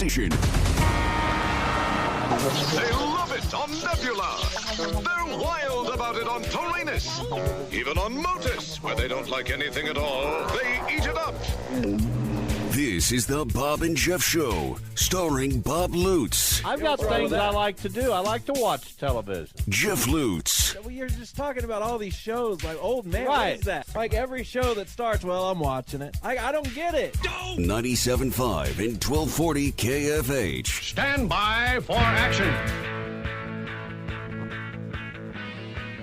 station. They love it on Nebula. They're wild about it on Taurinus. Even on Motus, where they don't like anything at all, they eat it up. This is the Bob and Jeff Show, starring Bob Lutz, I've got things I like to do. I like to watch television. Jeff Lutz, Well, you're just talking about all these shows like old man. Right. What is that? Like every show that starts, well, I'm watching it. I don't get it. 97.5 and 1240 KFH. Stand by for action.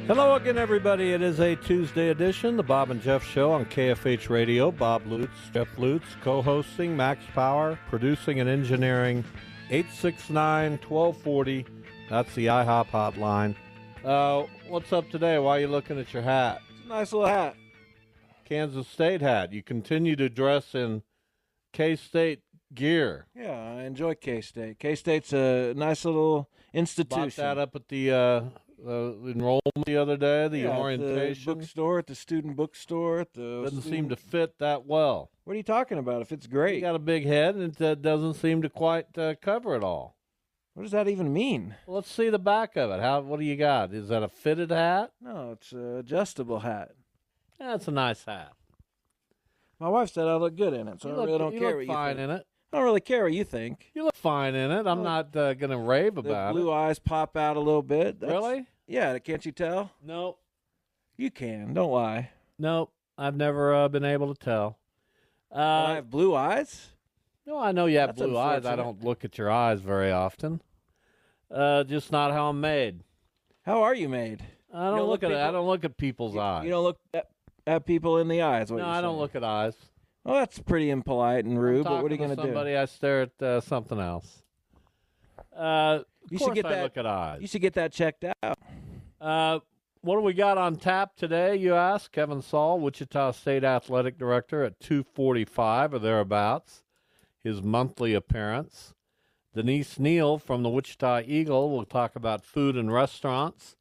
Hello again, everybody. It is a Tuesday edition, the Bob and Jeff Show on KFH Radio. Bob Lutz, Jeff Lutz, co-hosting, Max Power, producing and engineering, 869-1240. That's the IHOP hotline. What's up today? Why are you looking at your hat? It's a nice little hat. Kansas State hat. You continue to dress in K-State gear. Yeah, I enjoy K-State. K-State's a nice little institution. Bought that up at the enrollment the other day, the orientation. At the bookstore, at the student bookstore. At the Doesn't seem to fit that well. What are you talking about? If it's great. You got a big head, and it doesn't seem to quite cover it all. What does that even mean? Well, let's see the back of it. What do you got? Is that a fitted hat? No, it's an adjustable hat. That's a nice hat. My wife said I look good in it, so I really don't care what look you fine think. in it. I don't really care what you think. You look fine in it. I'm not going to rave The about blue it. eyes pop out a little bit. Really? Yeah, can't you tell? Nope. You can. Don't lie. Nope. I've never been able to tell. I have blue eyes? No, I know you have That's blue eyes. I unfortunate. don't look at your eyes very often. Just not how I'm made. How are you made? I don't look at I don't look at people's eyes. You don't look at people in the eyes. What No, you're I don't saying. look at eyes. Well, that's pretty impolite and rude, but what are you going to somebody, I stare at something else. You should get I that. look at eyes. You should get that checked out. What do we got on tap today, you ask? Kevin Saul, Wichita State Athletic Director at 2:45 or thereabouts, his monthly appearance. Denise Neal from the Wichita Eagle will talk about food and restaurants.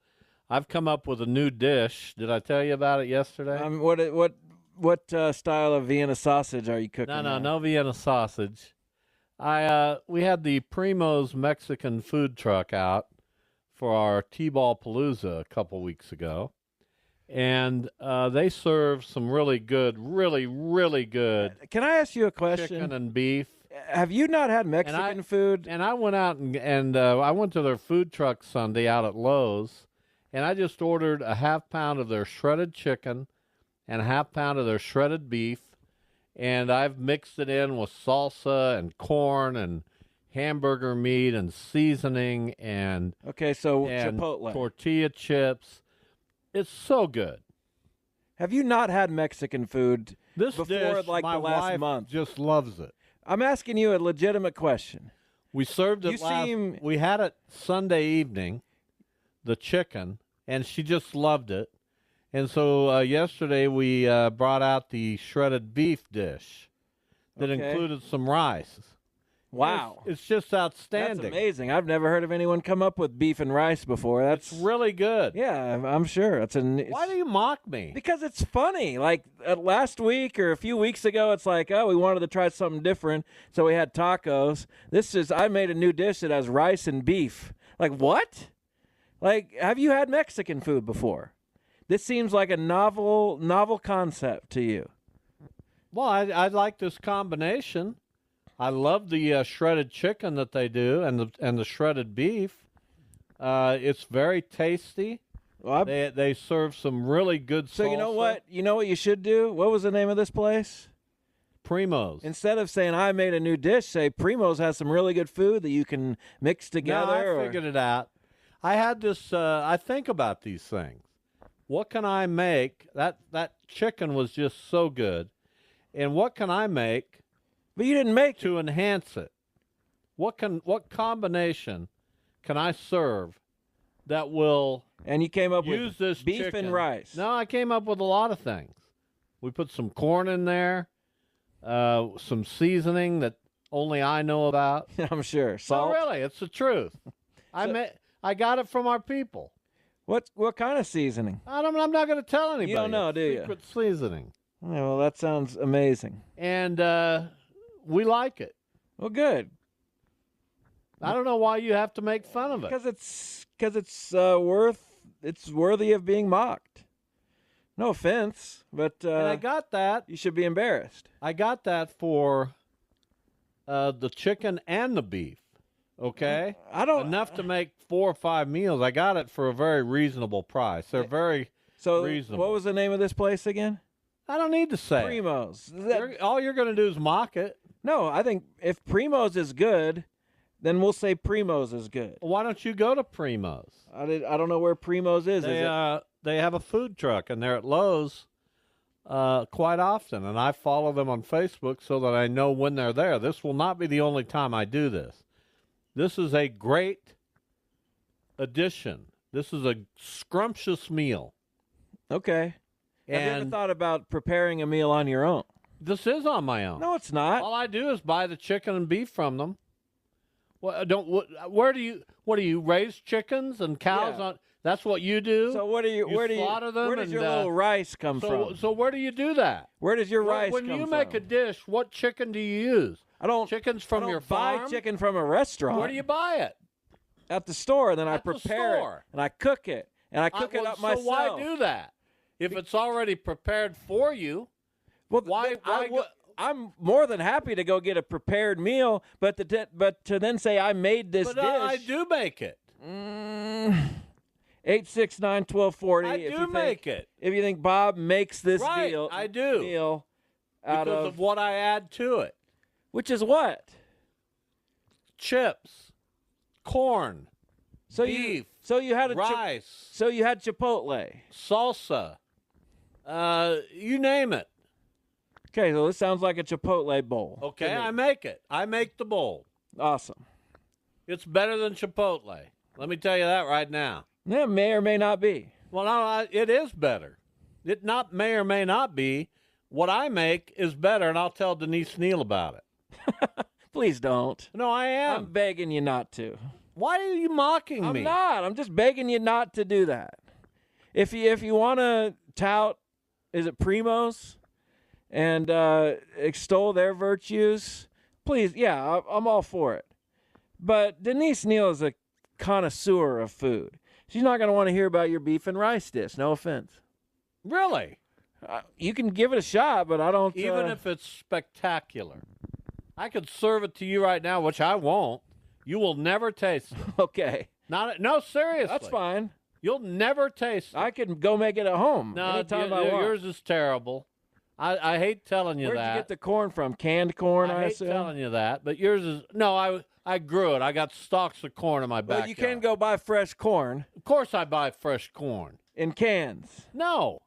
I've come up with a new dish. Did I tell you about it yesterday? What style of Vienna sausage are you cooking? No Vienna sausage. We had the Primo's Mexican food truck out for our T-Ball Palooza a couple weeks ago, and they serve some really good, really good. Can I ask you a question? Chicken and beef. Have you not had Mexican food? And I went out and I went to their food truck Sunday out at Lowe's, and I just ordered a half pound of their shredded chicken and a half pound of their shredded beef, and I've mixed it in with salsa and corn and hamburger meat and seasoning and Chipotle. tortilla chips. It's so good. Have you not had Mexican food This before, dish, like my the last wife month? just loves it. I'm asking you a legitimate question. We served it we had it Sunday evening, the chicken, and she just loved it. And so yesterday we brought out the shredded beef dish that included some rice. Wow. It's just outstanding. That's amazing. I've never heard of anyone come up with beef and rice before. That's really good. Yeah, I'm sure. Why do you mock me? Because it's funny. Like last week or a few weeks ago, it's like, oh, we wanted to try something different, so we had tacos. I made a new dish that has rice and beef. Like, what? Like, have you had Mexican food before? This seems like a novel concept to you. Well, I like this combination. I love the shredded chicken that they do and the shredded beef. It's very tasty. Well, they serve some really good salsa. So you know what? You know what you should do? What was the name of this place? Primo's. Instead of saying I made a new dish, say Primo's has some really good food that you can mix together. No, I figured it out. I had this. I think about these things. What can I make? That chicken was just so good, and what can I make? But you didn't make to enhance it. What combination can I serve that will and you came up use with this beef chicken? and rice? No, I came up with a lot of things. We put some corn in there, some seasoning that only I know about. I'm sure. Salt. No, really, it's the truth. I got it from our people. What kind of seasoning? I'm not going to tell anybody. You don't know, do you? Secret seasoning. Yeah, well, that sounds amazing. And we like it. Well, good. I don't know why you have to make fun of it. Because it's worthy of being mocked. No offense, but And I got that. you should be embarrassed. I got that for the chicken and the beef. Okay? I don't Enough to make 4 or 5 meals. I got it for a very reasonable price. They're very So reasonable. what was the name of this place again? I don't need to say it. Primo's. All you're going to do is mock it. No, I think if Primo's is good, then we'll say Primo's is good. Why don't you go to Primo's? I don't know where Primo's is. They have a food truck, and they're at Lowe's quite often, and I follow them on Facebook so that I know when they're there. This will not be the only time I do this. This is a great addition. This is a scrumptious meal. Okay. Have you ever And thought about preparing a meal on your own? this is on my own. No, it's not. All I do is buy the chicken and beef from them. Where do you raise chickens and cows Yeah. on? That's what you do. So where slaughter them where does and, your little rice come so from? so where do you do that? Where does your rice when come you from? make a dish, what chicken do you use? I don't Chickens I from don't your buy farm. chicken from a restaurant. Where do you buy it? At the store, and then I At the prepare it store. and I cook it and I cook it Well, up myself. So why do that? If it's already prepared for you, Well, why go- I'm more than happy to go get a prepared meal, but to then say I made this but dish. I do make it. 869-1240. I if do you make think, it. If you think Bob makes this Right, deal, I do. meal out Because of what I add to it. which is what? Chips, corn, So beef, you had rice, so you had Chipotle. salsa, you name it. Okay, so this sounds like a Chipotle bowl. Okay, to me. I make it. I make the bowl. Awesome. It's better than Chipotle. Let me tell you that right now. That may or may not be. Well, no, it is better. It not may or may not be. What I make is better, and I'll tell Denise Neal about it. Please don't. No, I am. I'm begging you not to. Why are you mocking me? I'm not. I'm just begging you not to do that. If you want to tout, is it Primo's, and extol their virtues, please, yeah, I'm all for it. But Denise Neal is a connoisseur of food. She's not going to want to hear about your beef and rice dish. No offense. Really? You can give it a shot, but I don't. Even if it's spectacular. I could serve it to you right now, which I won't. You will never taste it. Okay, No, seriously. that's fine. You'll never taste it. I can go make it at home anytime I want. Yours is terrible. I hate telling you Where'd that. you get the corn from? Canned corn, I I hate assume? telling you that, but yours is no. I grew it. I got stalks of corn in my backyard. Well, you can go buy fresh corn Of course, I buy fresh corn. in cans. No,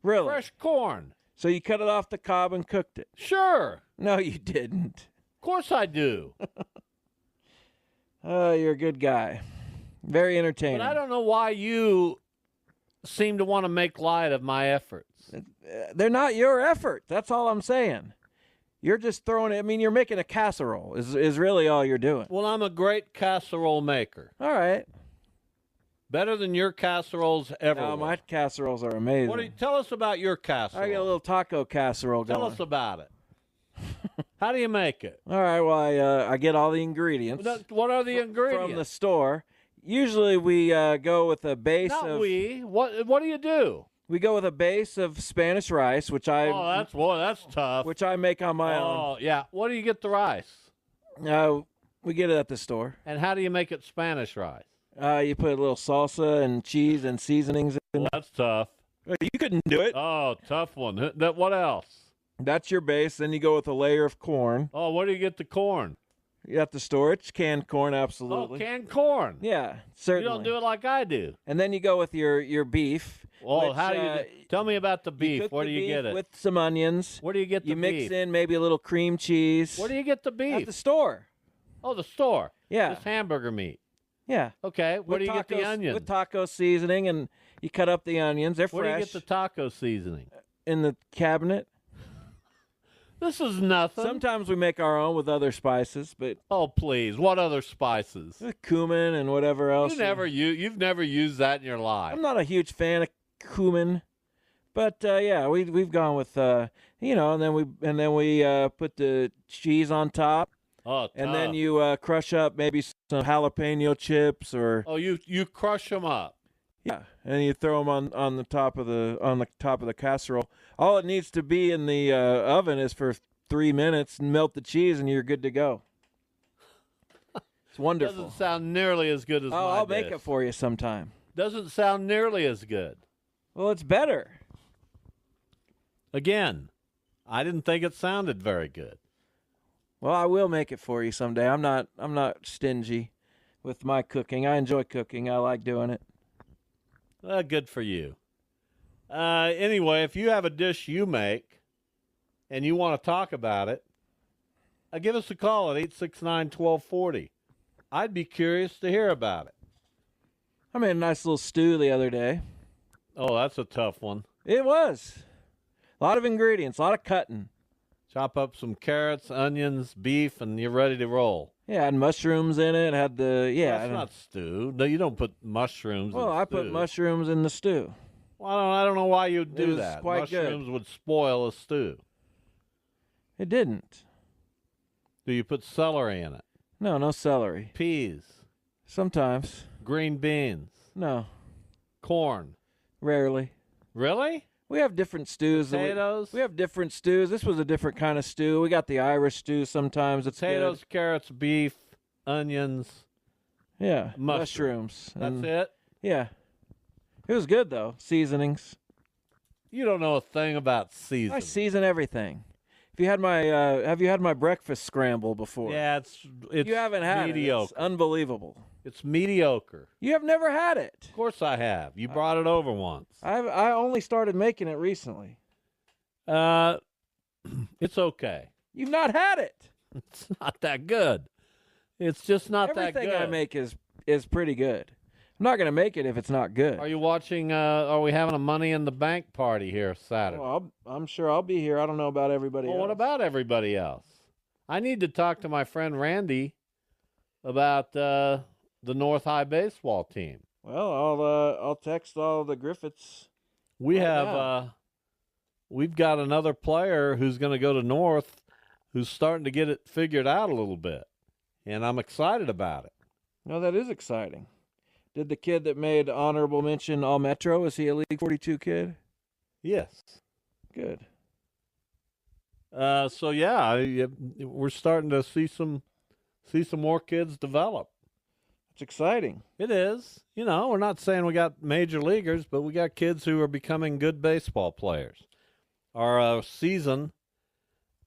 Really? fresh corn. So you cut it off the cob and cooked it? Sure, No, you didn't. of course I do. Oh, you're a good guy. Very entertaining. But I don't know why you seem to want to make light of my efforts. They're not your effort. That's all I'm saying. You're just throwing it. I mean, you're making a casserole is really all you're doing. Well, I'm a great casserole maker. All right. Better than your casseroles ever. No, were. my casseroles are amazing. Tell us about your casserole. I got a little taco casserole Tell going. us about it. How do you make it? All right. Well, I get all the ingredients What are the ingredients? from the store. Usually we go with a base Not of we. What do you do? we go with a base of Spanish rice, which I That's tough. make on my own. Oh yeah. What do you get the rice? We get it at the store. And how do you make it Spanish rice? You put a little salsa and cheese and seasonings in. Well, that's tough. You couldn't do it. Oh, tough one. What else? That's your base. Then you go with a layer of corn. Oh, where do you get the corn? You have to store it. It's canned corn, Oh, absolutely. canned corn. Yeah, You certainly. don't do it like I do. And then you go with your beef. Well, which, how do you tell me about the you beef? cook Where the do you beef get it? with some onions. Where do you get the You mix beef? in maybe a little cream cheese. Where do you get the beef? At the store. Oh, the store. Yeah. Just hamburger meat. Yeah. Okay. Where do you get the onions? With taco seasoning, and you cut up the onions. They're Where do you fresh. get the taco seasoning? In the cabinet. This is nothing. Sometimes we make our own with other spices, but Oh, please. What other spices? with cumin and whatever else. You've never used that in your life. I'm not a huge fan of cumin, but yeah, we've gone with and then we put the cheese on top. Oh, and then tough. you crush up maybe some jalapeno chips or Oh, you crush them up. yeah, and you throw them on the top of the casserole. All it needs to be in the oven is for 3 minutes, and melt the cheese, and you're good to go. It's wonderful. Doesn't sound nearly as good as my I'll make dish. it for you sometime. Doesn't sound nearly as good. Well, it's better. Again, I didn't think it sounded very good. Well, I will make it for you someday. I'm not stingy with my cooking. I enjoy cooking. I like doing it. Good for you. Anyway, if you have a dish you make and you want to talk about it, give us a call at 869-1240. I'd be curious to hear about it. I made a nice little stew the other day. Oh, that's a tough one. It was. A lot of ingredients, a lot of cutting. Chop up some carrots, onions, beef, and you're ready to roll. Yeah, had mushrooms in it. Had the That's not stew. No, you don't put mushrooms in I stew. put mushrooms in the stew. Well, I don't know why you'd do was that. quite good. Mushrooms would spoil a stew. It didn't. Do you put celery in it? No celery. Peas, Sometimes. green beans, No, corn. rarely. Really? We have different stews. Potatoes? We have different stews. This was a different kind of stew. We got the Irish stew sometimes. It's Potatoes, good. carrots, beef, onions. Yeah, mushrooms. That's and- it? Yeah. It was good, though. Seasonings. You don't know a thing about seasoning. I season everything. If you had my, have you had my breakfast scramble before? Yeah, it's You haven't had mediocre. it. It's unbelievable. It's mediocre. You have never had it. Of course I have. You brought it over once. I only started making it recently. It's okay. You've not had it. It's not that good. It's just not that Everything good. I make is pretty good. I'm not going to make it if it's not good. Are you watching? Are we having a Money in the Bank party here Saturday? Well, I'm sure I'll be here. I don't know about everybody Well, else. what about everybody else? I need to talk to my friend Randy about the North High baseball team. Well, I'll text all the Griffiths. We Right have now. we've got another player who's going to go to North, who's starting to get it figured out a little bit, and I'm excited about it. No, that is exciting. Did the kid that made honorable mention All Metro, is he a League 42 kid? Yes. Good. So yeah, we're starting to see some more kids develop. It's exciting. It is. You know, we're not saying we got major leaguers, but we got kids who are becoming good baseball players. Our season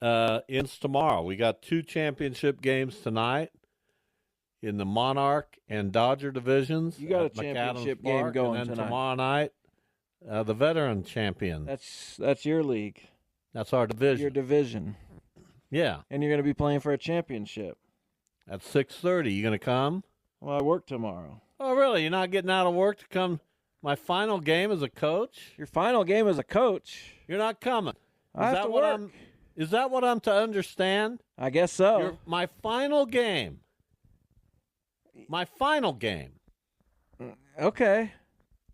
ends tomorrow. We got 2 championship games tonight in the Monarch and Dodger divisions. You got a at championship McAdams game Park, going and then tonight. tomorrow night, the veteran champion. That's your league, That's our division. your division, Yeah, and you're going to be playing for a championship. at 6:30. You gonna come? Well, I work tomorrow. Oh, really? You're not getting out of work to come? My final game as a coach? Your final game as a coach. You're not coming. I have that to what work. Is that what I'm to understand? I guess so. My final game. My final game. Okay.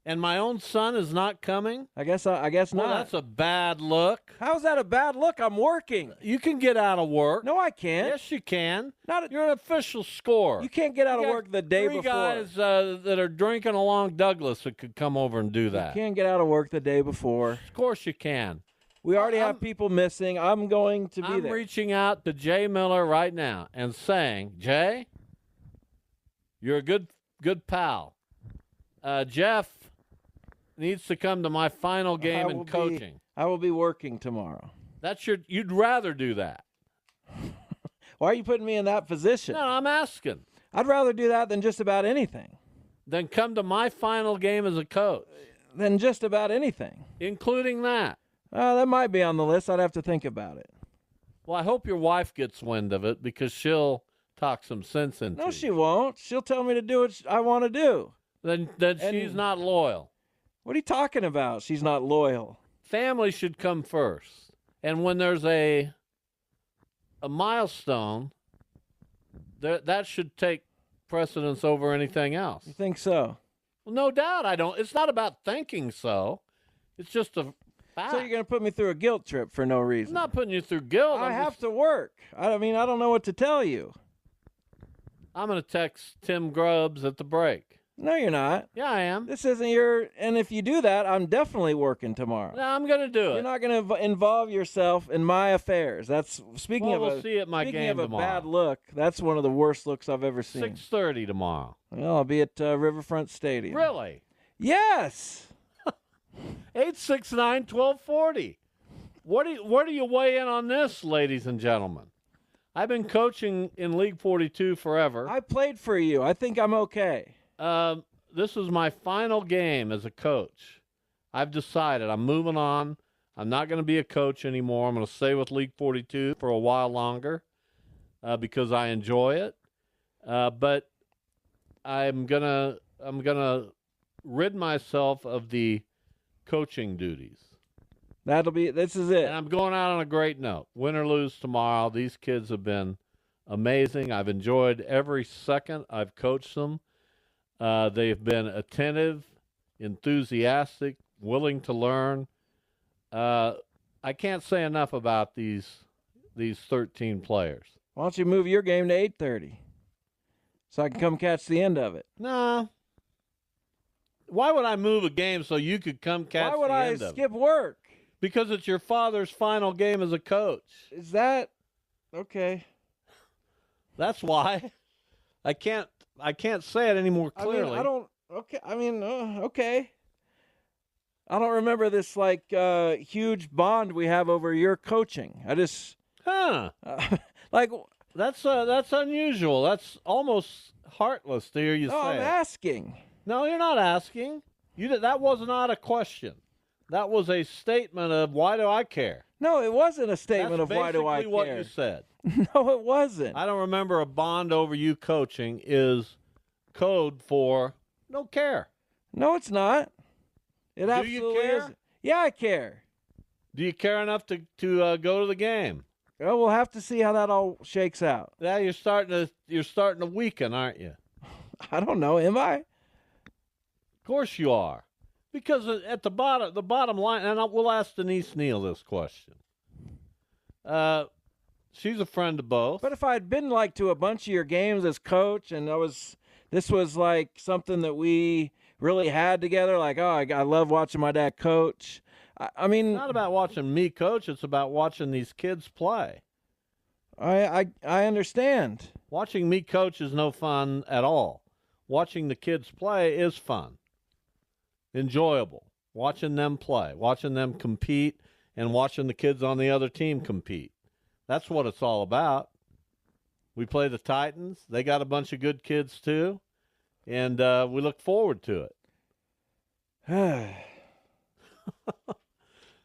And my own son is not coming? I guess not. Well, that's a bad look. How's that a bad look? I'm working. You can get out of work. No, I can't. Yes, you can. Not You're an official scorer. You can't get out of You got work the day 3 before. guys that are drinking along Douglas that could come over and do that. You can't get out of work the day before. Of course you can. We already have people missing. I'm going to be I'm there. reaching out to Jay Miller right now and saying, Jay, you're a good pal. Jeff needs to come to my final game in coaching. I will be working tomorrow. You'd rather do that. Why are you putting me in that position? No, I'm asking. I'd rather do that than just about anything. Then come to my final game as a coach, Than just about anything. including that. That might be on the list. I'd have to think about it. Well, I hope your wife gets wind of it because she'll talk some sense into No, you. she won't. She'll tell me to do what I want to do. Then And- she's not loyal. What are you talking about? She's not loyal. Family should come first. And when there's a milestone, that should take precedence over anything else. You think so? Well, no doubt I don't. It's not about thinking so. It's just a back. So you're going to put me through a guilt trip for no reason. I'm not putting you through guilt. I have to work. I mean, I don't know what to tell you. I'm going to text Tim Grubbs at the break. No, you're not. Yeah, I am. This isn't your. And if you do that, I'm definitely working tomorrow. No, I'm going to do it. You're not going to involve yourself in my affairs. That's speaking Well, of we'll see at my speaking game of a tomorrow. bad look. That's one of the worst looks I've ever seen. 6:30 tomorrow. Well, I'll be at Riverfront Stadium. Really? Yes. 869-1240. Where do you weigh in on this, ladies and gentlemen? I've been coaching in League 42 forever. I played for you. I think I'm okay. This is my final game as a coach. I've decided I'm moving on. I'm not going to be a coach anymore. I'm going to stay with League 42 for a while longer because I enjoy it. But I'm gonna rid myself of the coaching duties. This is it. And I'm going out on a great note. Win or lose tomorrow, these kids have been amazing. I've enjoyed every second I've coached them. They've been attentive, enthusiastic, willing to learn. I can't say enough about these 13 players. Why don't you move your game to 8:30 so I can come catch the end of it? No. Why would I move a game so you could come catch Why would the I end of it? skip work? Because it's your father's final game as a coach. Is that okay? That's why. I can't say it any more clearly. Okay. I don't remember this huge bond we have over your coaching. I just That's unusual. That's almost heartless to hear you say. I'm asking. No, you're not asking. That was not a question. That was a statement of why do I care? No, it wasn't a statement That's of why do I basically what care. you said. No, it wasn't. I don't remember a bond over you coaching is code for don't care. No, it's not. It Do absolutely you care? isn't. Yeah, I care. Do you care enough to go to the game? Well, we'll have to see how that all shakes out. Yeah, you're starting to weaken, aren't you? I don't know. Am I? Of course you are. Because at the bottom line, and we'll ask Denise Neal this question. She's a friend of both. But if I'd been to a bunch of your games as coach, and this was like something that we really had together, I love watching my dad coach. I mean, it's not about watching me coach. It's about watching these kids play. I understand. Watching me coach is no fun at all. Watching the kids play is fun. Enjoyable. Watching them play, watching them compete, and watching the kids on the other team compete. That's what it's all about. We play the Titans. They got a bunch of good kids too, and we look forward to it.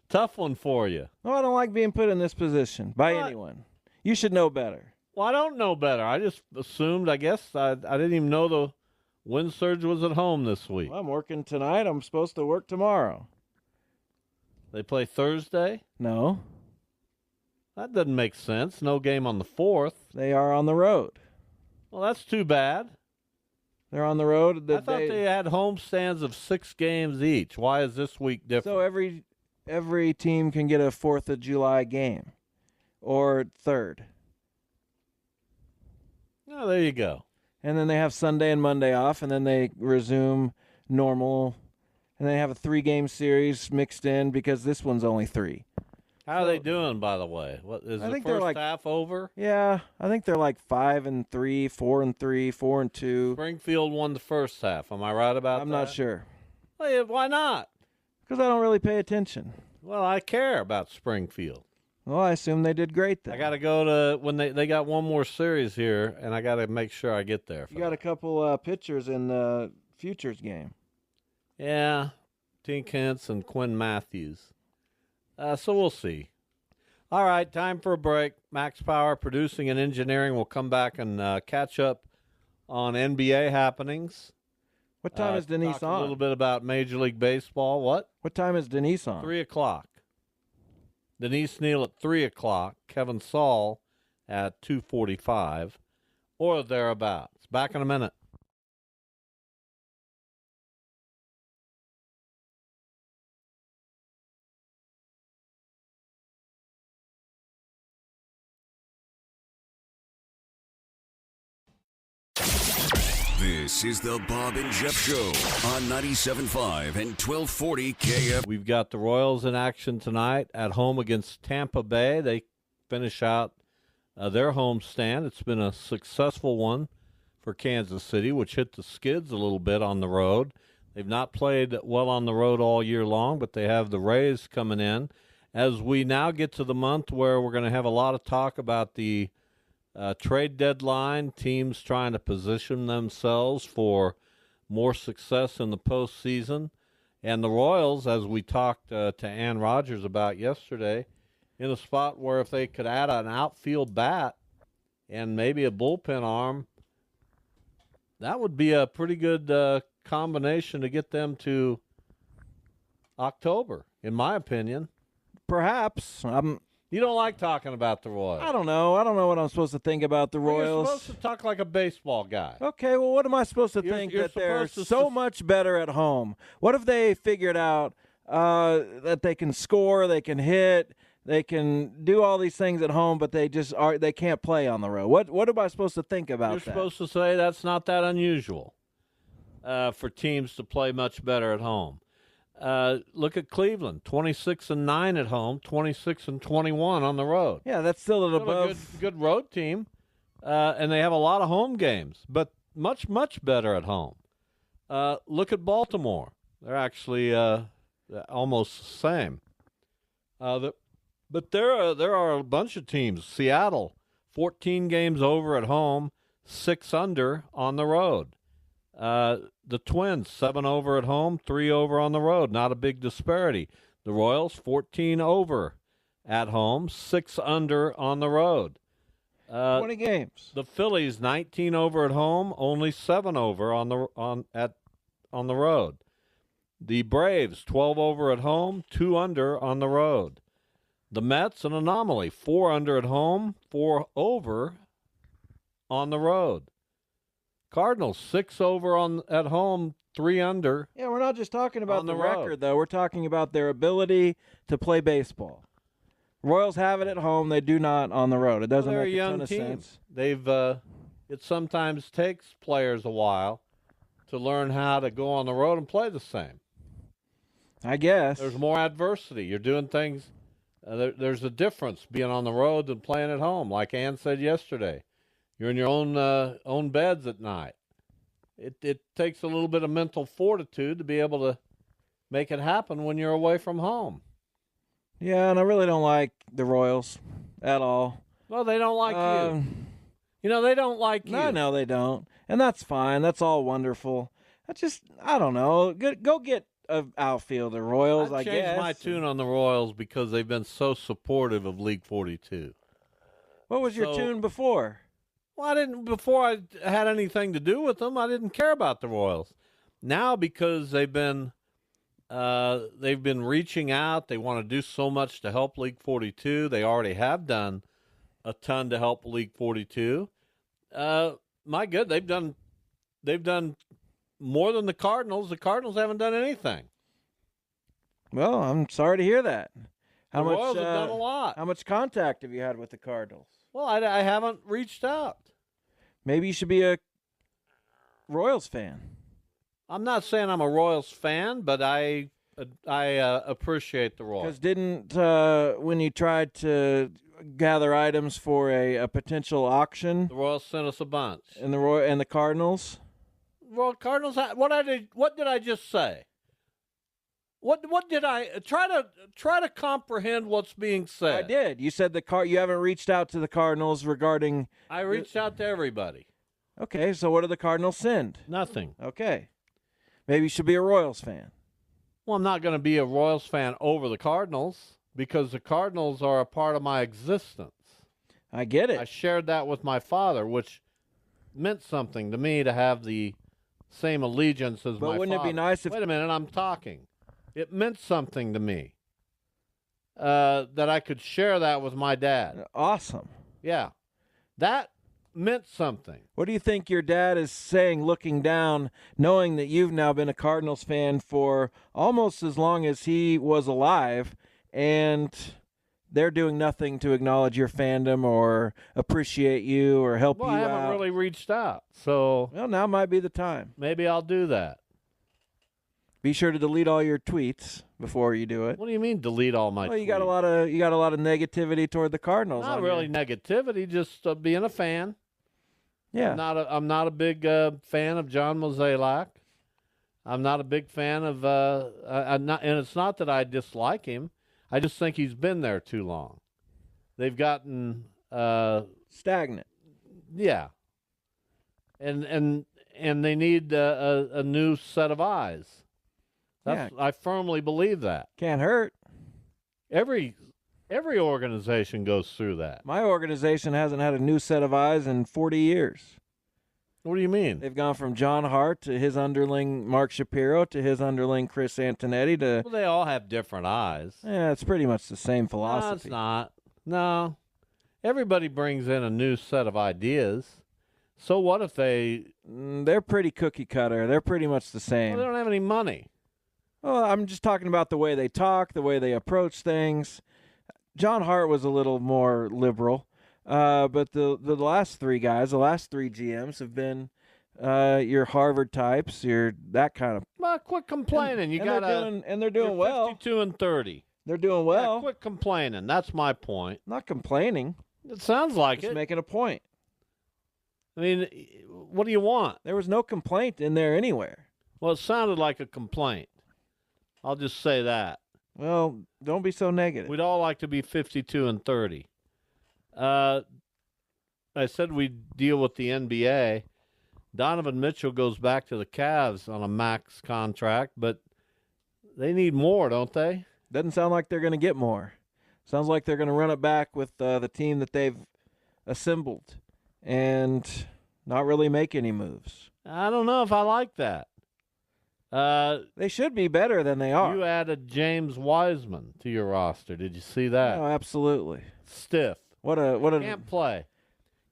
Tough one for you. No, I don't like being put in this position by anyone. You should know better. Well, I don't know better. I just assumed, I guess, I didn't even know the wind surge was at home this week. Well, I'm working tonight. I'm supposed to work tomorrow. They play Thursday? No. That doesn't make sense. No game on the 4th. They are on the road. Well, that's too bad. They're on the road. I thought they had home stands of 6 games each. Why is this week different? So every team can get a 4th of July game or 3rd. Oh, there you go. And then they have Sunday and Monday off, and then they resume normal. And they have a 3-game series mixed in because this one's only 3. How are they doing, by the way? What is I the think they're first half over? Yeah, I think they're 5-3, 4-3, 4-2. Springfield won the first half. Am I right about that? I'm not sure. Well, yeah, why not? Because I don't really pay attention. Well, I care about Springfield. Well, I assume they did great then. I got to go to when they got one more series here, and I got to make sure I get there. You got a couple pitchers in the Futures game. Yeah, Tink Hintz and Quinn Matthews. So we'll see. All right, time for a break. Max Power Producing and Engineering will come back and catch up on NBA happenings. What time is Denise talk on? A little bit about Major League Baseball. What? What time is Denise on? 3 o'clock. Denise Neal at 3 o'clock. Kevin Saul at 2:45 or thereabouts. Back in a minute. This is the Bob and Jeff Show on 97.5 and 1240 KF. We've got the Royals in action tonight at home against Tampa Bay. They finish out their homestand. It's been a successful one for Kansas City, which hit the skids a little bit on the road. They've not played well on the road all year long, but they have the Rays coming in. As we now get to the month where we're going to have a lot of talk about the trade deadline, teams trying to position themselves for more success in the postseason. And the Royals, as we talked to Ann Rodgers about yesterday, in a spot where if they could add an outfield bat and maybe a bullpen arm, that would be a pretty good combination to get them to October, in my opinion. Perhaps. You don't like talking about the Royals. I don't know. I don't know what I'm supposed to think about the Royals. You're supposed to talk like a baseball guy. Okay, well, what am I supposed to think that they're so much better at home? What if they figured out that they can score, they can hit, they can do all these things at home, but they can't play on the road? What am I supposed to think about that? You're supposed to say that's not that unusual for teams to play much better at home. Look at Cleveland, 26-9 at home, 26-21 on the road. Yeah, that's still a good road team, and they have a lot of home games, but much better at home. Look at Baltimore; they're actually almost the same. But there are a bunch of teams. Seattle, 14 games over at home, 6 under on the road. The Twins, 7 over at home, 3 over on the road. Not a big disparity. The Royals, 14 over at home, 6 under on the road. 20 games. The Phillies, 19 over at home, only 7 over on the road. The Braves, 12 over at home, 2 under on the road. The Mets, an anomaly, 4 under at home, 4 over on the road. Cardinals, 6 over at home, 3 under. Yeah, we're not just talking about the road. record, though. We're talking about their ability to play baseball. Royals have it at home. They do not on the road. It doesn't make a ton of sense. They've it sometimes takes players a while to learn how to go on the road and play the same. I guess. There's more adversity. You're doing things. There's a difference being on the road than playing at home. Like Ann said yesterday, you're in your own beds at night. It takes a little bit of mental fortitude to be able to make it happen when you're away from home. Yeah, and I really don't like the Royals at all. Well, they don't like you. They don't like you. No, they don't. And that's fine. That's all wonderful. I don't know. Go get an outfielder, Royals, I guess. I changed my tune on the Royals because they've been so supportive of League 42. What was your tune before? Well, before I had anything to do with them, I didn't care about the Royals. Now, because they've been reaching out, they want to do so much to help League 42. They already have done a ton to help League 42. My good, they've done more than the Cardinals. The Cardinals haven't done anything. Well, I'm sorry to hear that. The Royals have done a lot. How much contact have you had with the Cardinals? Well, I haven't reached out. Maybe you should be a Royals fan. I'm not saying I'm a Royals fan, but I appreciate the Royals. Because didn't when you tried to gather items for a potential auction, the Royals sent us a bunch. And the Cardinals? Well, Cardinals. What did I just say? What did I try to comprehend what's being said? I did. You said you haven't reached out to the Cardinals regarding. I reached out to everybody. Okay, so what did the Cardinals send? Nothing. Okay, maybe you should be a Royals fan. Well, I'm not going to be a Royals fan over the Cardinals because the Cardinals are a part of my existence. I get it. I shared that with my father, which meant something to me to have the same allegiance as my father. But wouldn't it be nice if? Wait a minute, I'm talking. It meant something to me that I could share that with my dad. Awesome. Yeah. That meant something. What do you think your dad is saying looking down, knowing that you've now been a Cardinals fan for almost as long as he was alive, and they're doing nothing to acknowledge your fandom or appreciate you or help Well, you I haven't out. really reached out, so Well, now might be the time. maybe I'll do that. Be sure to delete all your tweets before you do it. What do you mean delete all my Well, you tweets? got a lot of negativity toward the Cardinals. Not on really your- negativity, just being a fan. Yeah. I'm not a big fan of John Mozeliak. I'm not a big fan of and it's not that I dislike him. I just think he's been there too long. They've gotten Stagnant. yeah, and they need a new set of eyes. I firmly believe that. Can't hurt. Every organization goes through that. My organization hasn't had a new set of eyes in 40 years. What do you mean? They've gone from John Hart to his underling Mark Shapiro to his underling Chris Antonetti to Well, they all have different eyes. it's pretty much the same No, philosophy. it's not. No. Everybody brings in a new set of ideas. So what if They're pretty cookie cutter. They're pretty much the well, same. they don't have any money? Well, I'm just talking about the way they talk, the way they approach things. John Hart was a little more liberal, but the last three guys, the last three GMs have been your Harvard types, your that kind of. Well, quit complaining. They're doing well. 52 and 30. They're doing well. Yeah, quit complaining. That's my point. Not complaining. It sounds like Just it. making a point. I mean, what do you want? There was no complaint in there anywhere. Well, it sounded like a complaint. I'll just say that. Well, don't be so negative. We'd all like to be 52 and 30. I said we'd deal with the NBA. Donovan Mitchell goes back to the Cavs on a max contract, but they need more, don't they? Doesn't sound like they're going to get more. Sounds like they're going to run it back with the team that they've assembled and not really make any moves. I don't know if I like that. They should be better than they are. You added James Wiseman to your roster. Did you see that? Oh, absolutely. Stiff. What a Can't play.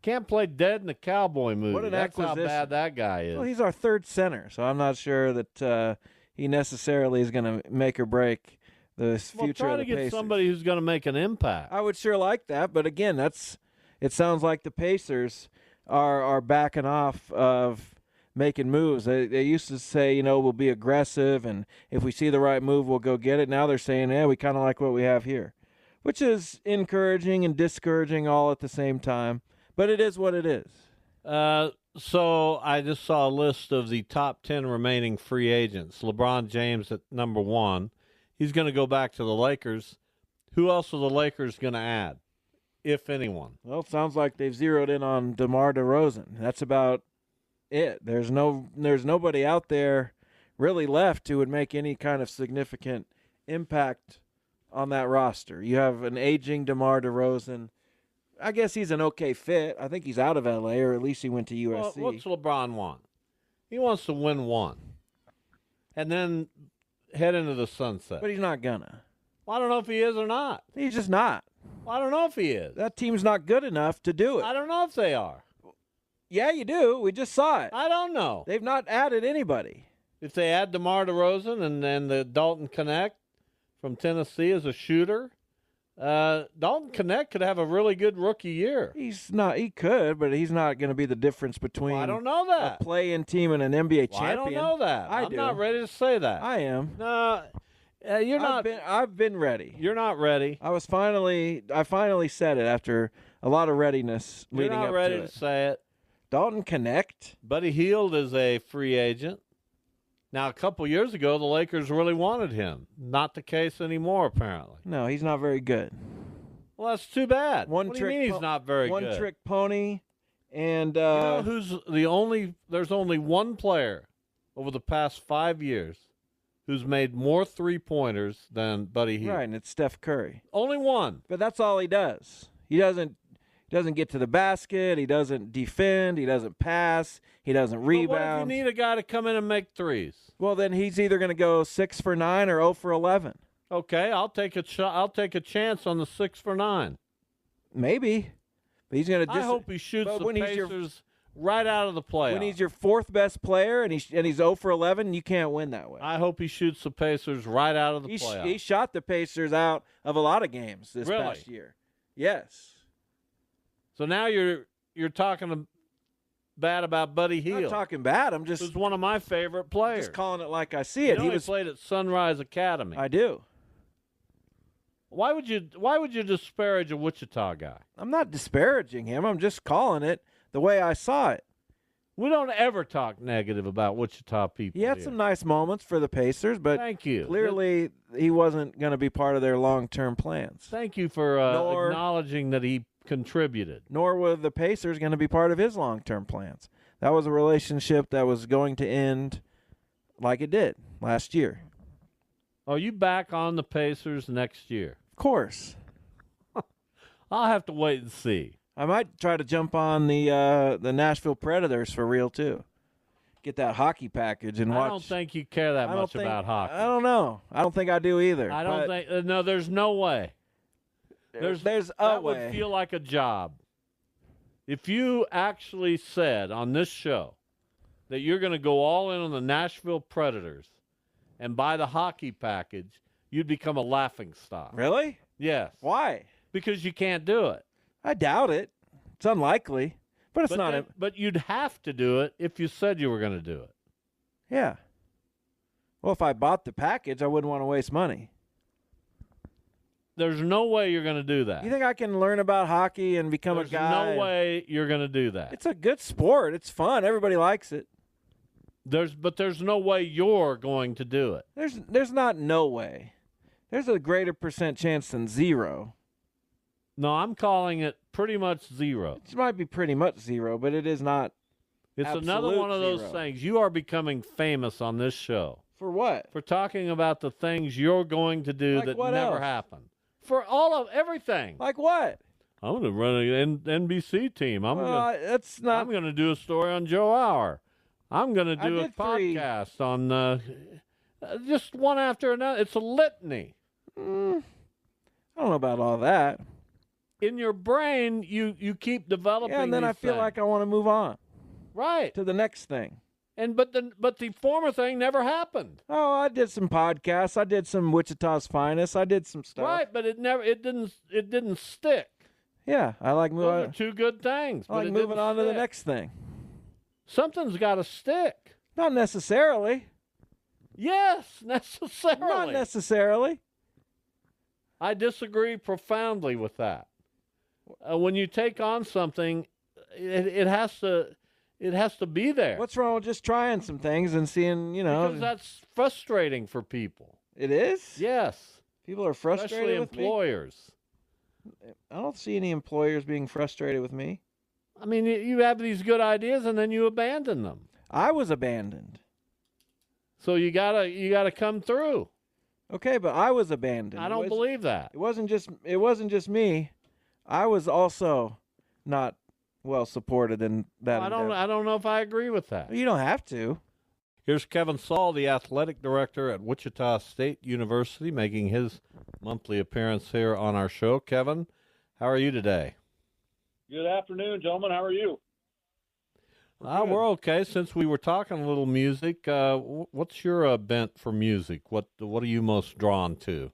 Can't play dead in a cowboy movie. What an That's acquisition. how bad that guy is. Well, he's our third center, so I'm not sure that he necessarily is going to make or break the future try of to the get Pacers. somebody who's going to make an impact. I would sure like that, but again, it sounds like the Pacers are backing off of making moves. They used to say, we'll be aggressive, and if we see the right move, we'll go get it. Now they're saying, we kind of like what we have here, which is encouraging and discouraging all at the same time. But it is what it is. So I just saw a list of the top 10 remaining free agents. LeBron James at number 1. He's going to go back to the Lakers. Who else are the Lakers going to add, if anyone? Well, it sounds like they've zeroed in on DeMar DeRozan. That's about it. There's nobody out there really left who would make any kind of significant impact on that roster. You have an aging DeMar DeRozan. I guess he's an okay fit. I think he's out of L.A., or at least he went to USC. Well, what's LeBron want? He wants to win one and then head into the sunset. But he's not gonna. Well, I don't know if he is or not. He's just not. Well, I don't know if he is. That team's not good enough to do it. I don't know if they are. Yeah, you do. We just saw it. I don't know. They've not added anybody. If they add DeMar DeRozan and then the Dalton Connect from Tennessee as a shooter, Dalton Connect could have a really good rookie year. He's not. He could, but he's not going to be the difference between Well, I don't know that. a play-in team and an NBA Well, I champion. don't know that. I'm do. not ready to say that. I am. No, you're not. I've been ready. You're not ready. I finally said it after a lot of readiness You're leading not up ready to to it. say it. Dalton Connect. Buddy Hield is a free agent. Now, a couple years ago, the Lakers really wanted him. Not the case anymore, apparently. No, he's not very good. Well, that's too bad. One what trick do you mean he's not very good? One trick pony, and You know who's the only? There's only one player over the past 5 years who's made more three-pointers than Buddy Hield. right, and it's Steph Curry. Only one. But that's all he does. He doesn't get to the basket. He doesn't defend. He doesn't pass. He doesn't But rebound. what if you need a guy to come in and make threes? Well, then he's either going to go 6 for 9 or 0 for 11. Okay, I'll take a I'll take a chance on the 6 for 9. Maybe, but he's going to. I hope he shoots but the when he's your- Pacers right out of the playoffs. When he's your fourth best player and he's 0 for 11, you can't win that way. I hope he shoots the Pacers right out of the playoffs. He shot the Pacers out of a lot of games this past year. Yes. So now you're talking bad about Buddy Hield. I'm not talking bad. I'm just. Who's one of my favorite players. Just calling it like I see it. He played at Sunrise Academy. I do. Why would you disparage a Wichita guy? I'm not disparaging him. I'm just calling it the way I saw it. We don't ever talk negative about Wichita people. He had some nice moments for the Pacers, but thank you. Clearly he wasn't going to be part of their long-term plans. Thank you for acknowledging that he contributed. Nor were the Pacers going to be part of his long-term plans. That was a relationship that was going to end like it did last year. Are you back on the Pacers next year? Of course. I'll have to wait and see. I might try to jump on the Nashville Predators for real too. Get that hockey package and watch. I don't think you care that much about hockey. I don't know. I don't think I do either. I don't think. No, there's no way. There's a that way. would feel like a job. If you actually said on this show that you're going to go all in on the Nashville Predators and buy the hockey package, you'd become a laughingstock. Really? Yes. Why? Because you can't do it. I doubt it. It's unlikely, but it's not. But you'd have to do it if you said you were going to do it. Yeah. Well, if I bought the package, I wouldn't want to waste money. There's no way you're going to do that. You think I can learn about hockey and become a guy? There's no way you're going to do that. It's a good sport. It's fun. Everybody likes it. But there's no way you're going to do it. There's not no way. There's a greater percent chance than zero. No, I'm calling it pretty much zero. It might be pretty much zero, but it is not. It's another one of those things. You are becoming famous on this show. For what? For talking about the things you're going to do that never happened. For all of everything. Like what? I'm going to run an NBC team. I'm going to do a story on Joe Hour. I'm going to do a podcast on just one after another. It's a litany. I don't know about all that. In your brain, you keep developing. Yeah, and then I feel like I want to move on. Right. To the next thing. But the former thing never happened. Oh, I did some podcasts. I did some Wichita's Finest. I did some stuff. Right, but it didn't stick. Yeah, I like moving. Those are two good things. I like moving on to the next thing. Something's got to stick. Not necessarily. Yes, necessarily. Not necessarily. I disagree profoundly with that. When you take on something, it has to be there. What's wrong with just trying some things and seeing, Because that's frustrating for people. It is? Yes. People are frustrated Especially with employers. Me? I don't see any employers being frustrated with me. I mean, you have these good ideas and then you abandon them. I was abandoned. So you gotta come through. Okay, but I was abandoned. I don't believe that. It wasn't just me. I was also not well supported in that. Well, I don't know if I agree with that. You don't have to. Here's Kevin Saul, the athletic director at Wichita State University, making his monthly appearance here on our show. Kevin, how are you today? Good afternoon, gentlemen. How are you? We're okay. Since we were talking a little music, what's your bent for music? What are you most drawn to?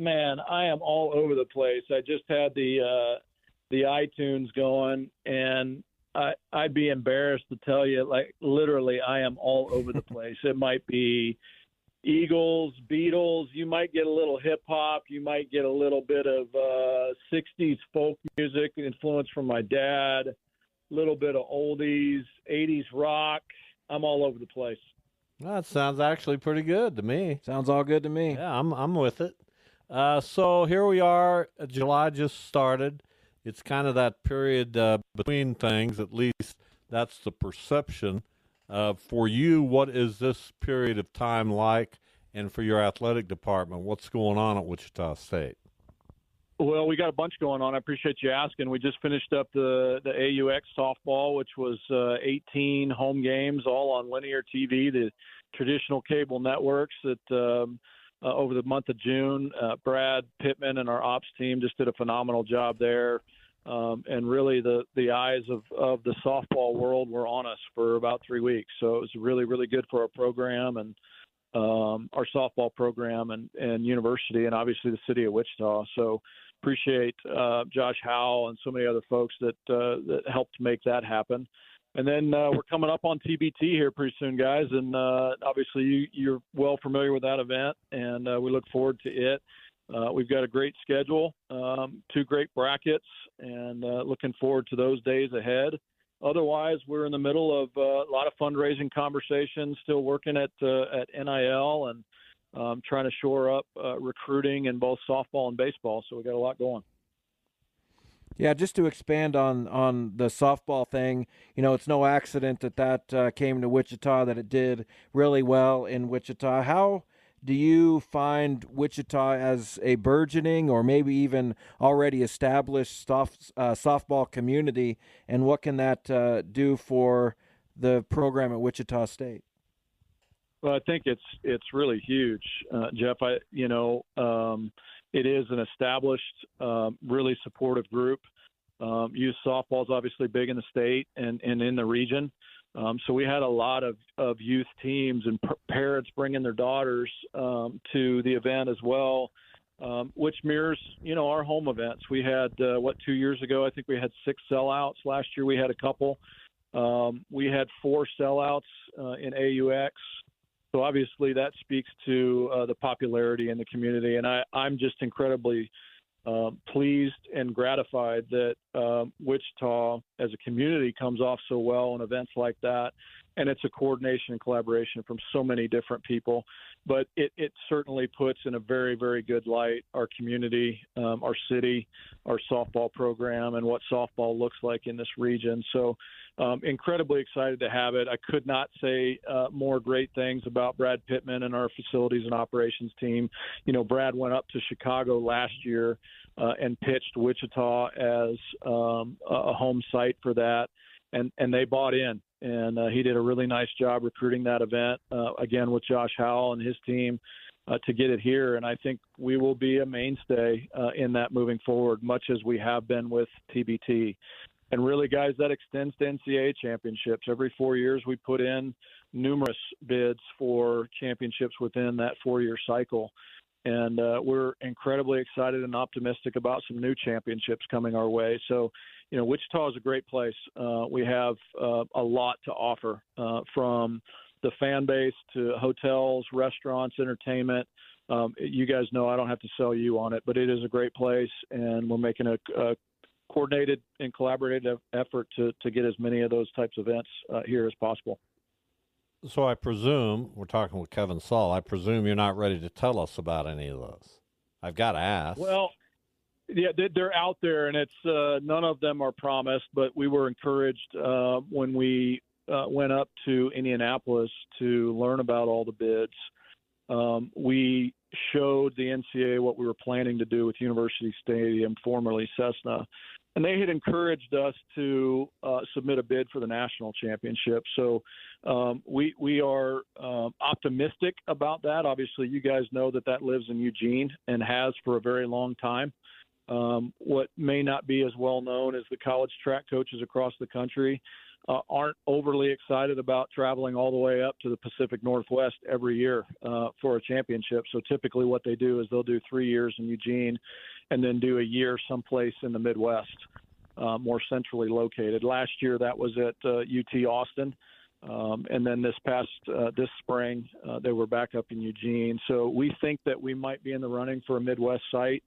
Man, I am all over the place. I just had the iTunes going, and I'd be embarrassed to tell you, like, literally, I am all over the place. It might be Eagles, Beatles. You might get a little hip hop. You might get a little bit of 60s folk music influence from my dad. A little bit of oldies, 80s rock. I'm all over the place. That sounds actually pretty good to me. Sounds all good to me. Yeah, I'm with it. So here we are. July just started. It's kind of that period between things. At least that's the perception. For you, what is this period of time like? And for your athletic department, what's going on at Wichita State? Well, we got a bunch going on. I appreciate you asking. We just finished up the AUX softball, which was 18 home games, all on linear TV, the traditional cable networks that over the month of June. Brad Pittman and our ops team just did a phenomenal job there. and really the eyes of the softball world were on us for about 3 weeks. So it was really, really good for our program and our softball program and university, and obviously the city of Wichita. So appreciate Josh Howell and so many other folks that helped make that happen. And then we're coming up on TBT here pretty soon, guys. And obviously you're well familiar with that event, and we look forward to it. We've got a great schedule, 2 great brackets, and looking forward to those days ahead. Otherwise, we're in the middle of a lot of fundraising conversations, still working at NIL and trying to shore up recruiting in both softball and baseball. So we got a lot going. Yeah, just to expand on the softball thing, it's no accident that came to Wichita, that it did really well in Wichita. How do you find Wichita as a burgeoning or maybe even already established softball community, and what can that do for the program at Wichita State? Well, I think it's really huge, Jeff. It is an established, really supportive group. Youth softball is obviously big in the state and in the region. So we had a lot of youth teams and parents bringing their daughters to the event as well, which mirrors, our home events. We had, 2 years ago, I think we had 6 sellouts. Last year we had a couple. We had 4 sellouts in AUX. So obviously that speaks to the popularity in the community. And I'm just incredibly pleased and gratified that Wichita as a community comes off so well in events like that. And it's a coordination and collaboration from so many different people. But it certainly puts in a very, very good light our community, our city, our softball program, and what softball looks like in this region. So incredibly excited to have it. I could not say more great things about Brad Pittman and our facilities and operations team. Brad went up to Chicago last year and pitched Wichita as a home site for that, and they bought in. And he did a really nice job recruiting that event, again, with Josh Howell and his team to get it here. And I think we will be a mainstay in that moving forward, much as we have been with TBT. And really, guys, that extends to NCAA championships. Every 4 years, we put in numerous bids for championships within that 4-year cycle. And we're incredibly excited and optimistic about some new championships coming our way. So, Wichita is a great place. We have a lot to offer from the fan base to hotels, restaurants, entertainment. You guys know I don't have to sell you on it, but it is a great place, and we're making a coordinated and collaborative effort to get as many of those types of events here as possible. So I presume, we're talking with Kevin Saul, I presume you're not ready to tell us about any of those. I've got to ask. Well, yeah, they're out there, and it's none of them are promised, but we were encouraged when we went up to Indianapolis to learn about all the bids. We showed the NCAA what we were planning to do with University Stadium, formerly Cessna, and they had encouraged us to submit a bid for the national championship. So we are optimistic about that. Obviously, you guys know that lives in Eugene and has for a very long time. What may not be as well known is the college track coaches across the country aren't overly excited about traveling all the way up to the Pacific Northwest every year for a championship. So typically what they do is they'll do 3 years in Eugene and then do a year someplace in the Midwest, more centrally located. Last year that was at UT Austin. And then this spring, they were back up in Eugene. So we think that we might be in the running for a Midwest site.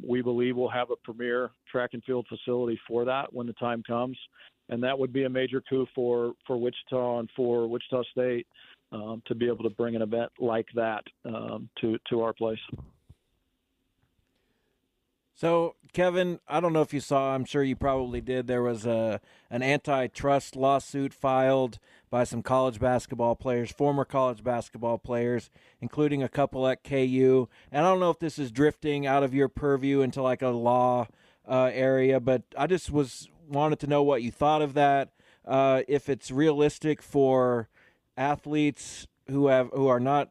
We believe we'll have a premier track and field facility for that when the time comes. And that would be a major coup for Wichita and for Wichita State to be able to bring an event like that to our place. So, Kevin, I don't know if you saw, I'm sure you probably did, there was an antitrust lawsuit filed by some college basketball players, former college basketball players, including a couple at KU. And I don't know if this is drifting out of your purview into like a law area, but I just wanted to know what you thought of that, if it's realistic for athletes who are not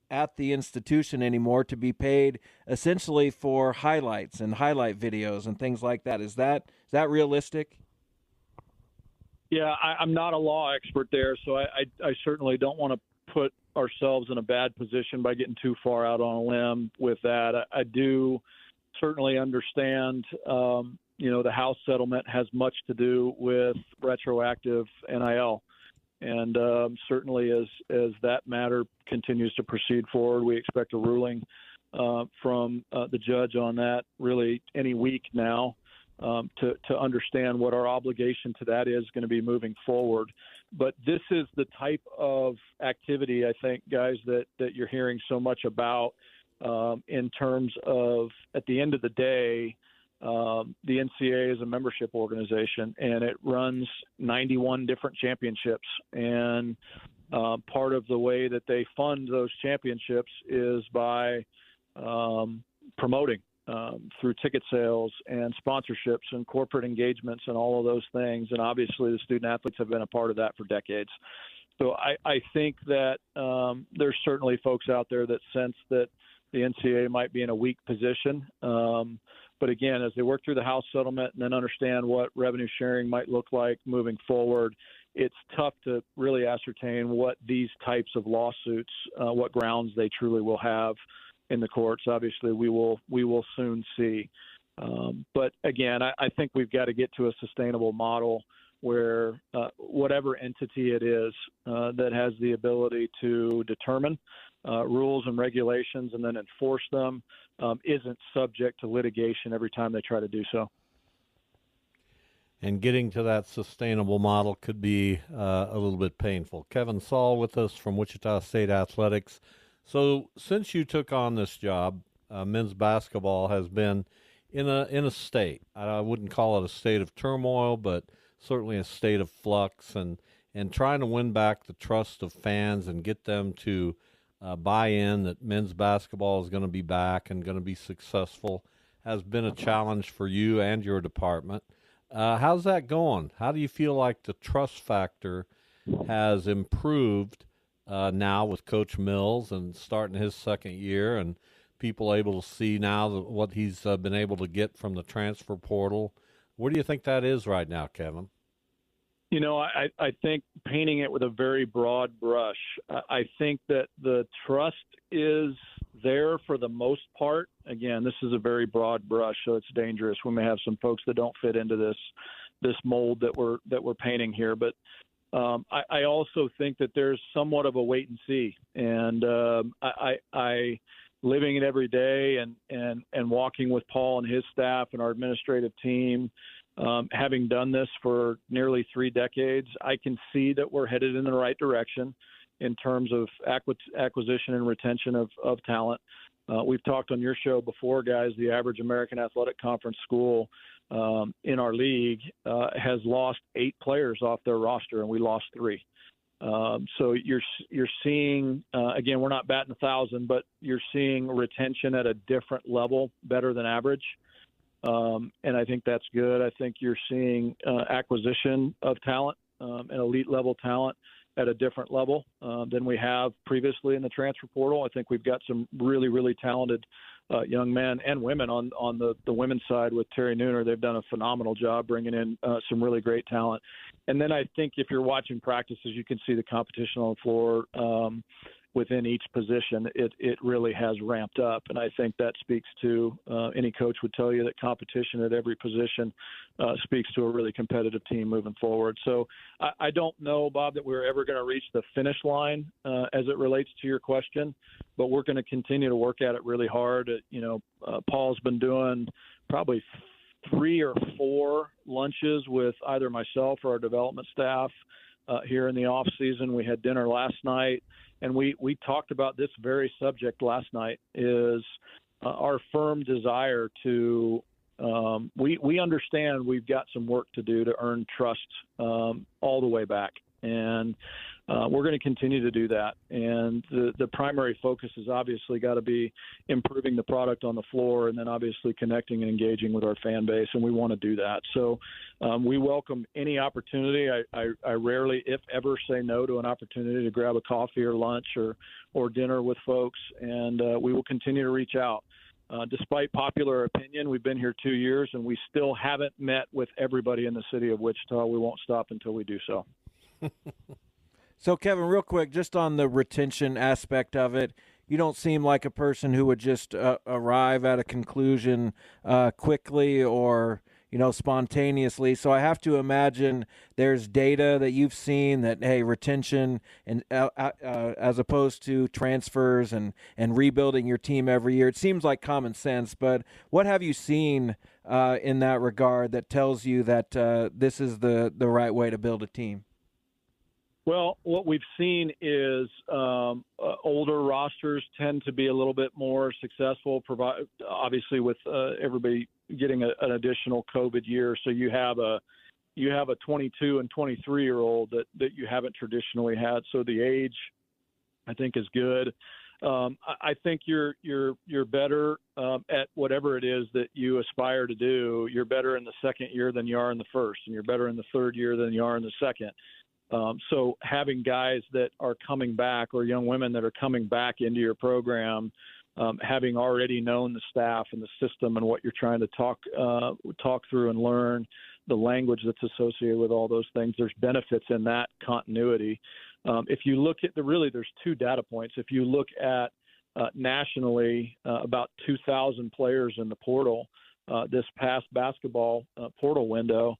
at the institution anymore to be paid essentially for highlights and highlight videos and things like that. Is that Is that realistic? Yeah, I'm not a law expert there, so I certainly don't want to put ourselves in a bad position by getting too far out on a limb with that. I do certainly understand, the House settlement has much to do with retroactive NIL. And certainly as that matter continues to proceed forward, we expect a ruling from the judge on that really any week now to understand what our obligation to that is going to be moving forward. But this is the type of activity, I think, guys, that you're hearing so much about in terms of, at the end of the day, the NCAA is a membership organization, and it runs 91 different championships. And part of the way that they fund those championships is by promoting through ticket sales and sponsorships and corporate engagements and all of those things. And obviously the student athletes have been a part of that for decades. So I think that there's certainly folks out there that sense that the NCAA might be in a weak position. But again, as they work through the House settlement and then understand what revenue sharing might look like moving forward, it's tough to really ascertain what these types of lawsuits, what grounds they truly will have in the courts. Obviously, we will soon see. But again, I think we've got to get to a sustainable model where whatever entity it is that has the ability to determine rules and regulations and then enforce them isn't subject to litigation every time they try to do so. And getting to that sustainable model could be a little bit painful. Kevin Saul with us from Wichita State Athletics. So since you took on this job, men's basketball has been in a state. I wouldn't call it a state of turmoil, but certainly a state of flux, and trying to win back the trust of fans and get them to buy in that men's basketball is going to be back and going to be successful has been a challenge for you and your department. How's that going? How do you feel like the trust factor has improved now with Coach Mills and starting his second year, and people able to see now what he's been able to get from the transfer portal? Where do you think that is right now, Kevin? You know, I think painting it with a very broad brush, I think that the trust is there for the most part. Again, this is a very broad brush, so it's dangerous. We may have some folks that don't fit into this mold that we're painting here, but I also think that there's somewhat of a wait and see. And I living it every day and walking with Paul and his staff and our administrative team, having done this for nearly 3 decades, I can see that we're headed in the right direction in terms of acquisition and retention of talent. We've talked on your show before, guys, the average American Athletic Conference school in our league has lost 8 players off their roster, and we lost 3. So you're seeing, again, we're not batting 1,000, but you're seeing retention at a different level, better than average. And I think that's good. I think you're seeing acquisition of talent and elite level talent at a different level than we have previously in the transfer portal. I think we've got some really, really talented young men and women on the women's side with Terry Nooner. They've done a phenomenal job bringing in some really great talent. And then I think if you're watching practices, you can see the competition on the floor within each position. It really has ramped up. And I think that speaks to any coach would tell you that competition at every position speaks to a really competitive team moving forward. So I don't know, Bob, that we're ever going to reach the finish line as it relates to your question, but we're going to continue to work at it really hard. Paul's been doing probably 3 or 4 lunches with either myself or our development staff here in the off season. We had dinner last night, and we talked about this very subject last night, is our firm desire to we understand we've got some work to do to earn trust all the way back. And we're going to continue to do that. And the primary focus has obviously got to be improving the product on the floor and then obviously connecting and engaging with our fan base, and we want to do that. So we welcome any opportunity. I rarely, if ever, say no to an opportunity to grab a coffee or lunch or dinner with folks, and we will continue to reach out. Despite popular opinion, we've been here 2 years, and we still haven't met with everybody in the city of Wichita. We won't stop until we do so. So, Kevin, real quick, just on the retention aspect of it, you don't seem like a person who would just arrive at a conclusion quickly or, spontaneously. So I have to imagine there's data that you've seen that, hey, retention and as opposed to transfers and rebuilding your team every year. It seems like common sense, but what have you seen in that regard that tells you that this is the right way to build a team? Well, what we've seen is older rosters tend to be a little bit more successful, obviously with everybody getting an additional COVID year. So you have a 22 and 23-year-old that you haven't traditionally had. So the age, I think, is good. I think you're better at whatever it is that you aspire to do. You're better in the second year than you are in the first, and you're better in the third year than you are in the second. So having guys that are coming back or young women that are coming back into your program, having already known the staff and the system and what you're trying to talk through and learn, the language that's associated with all those things, there's benefits in that continuity. If you look at there's two data points. If you look at nationally, about 2,000 players in the portal this past basketball portal window,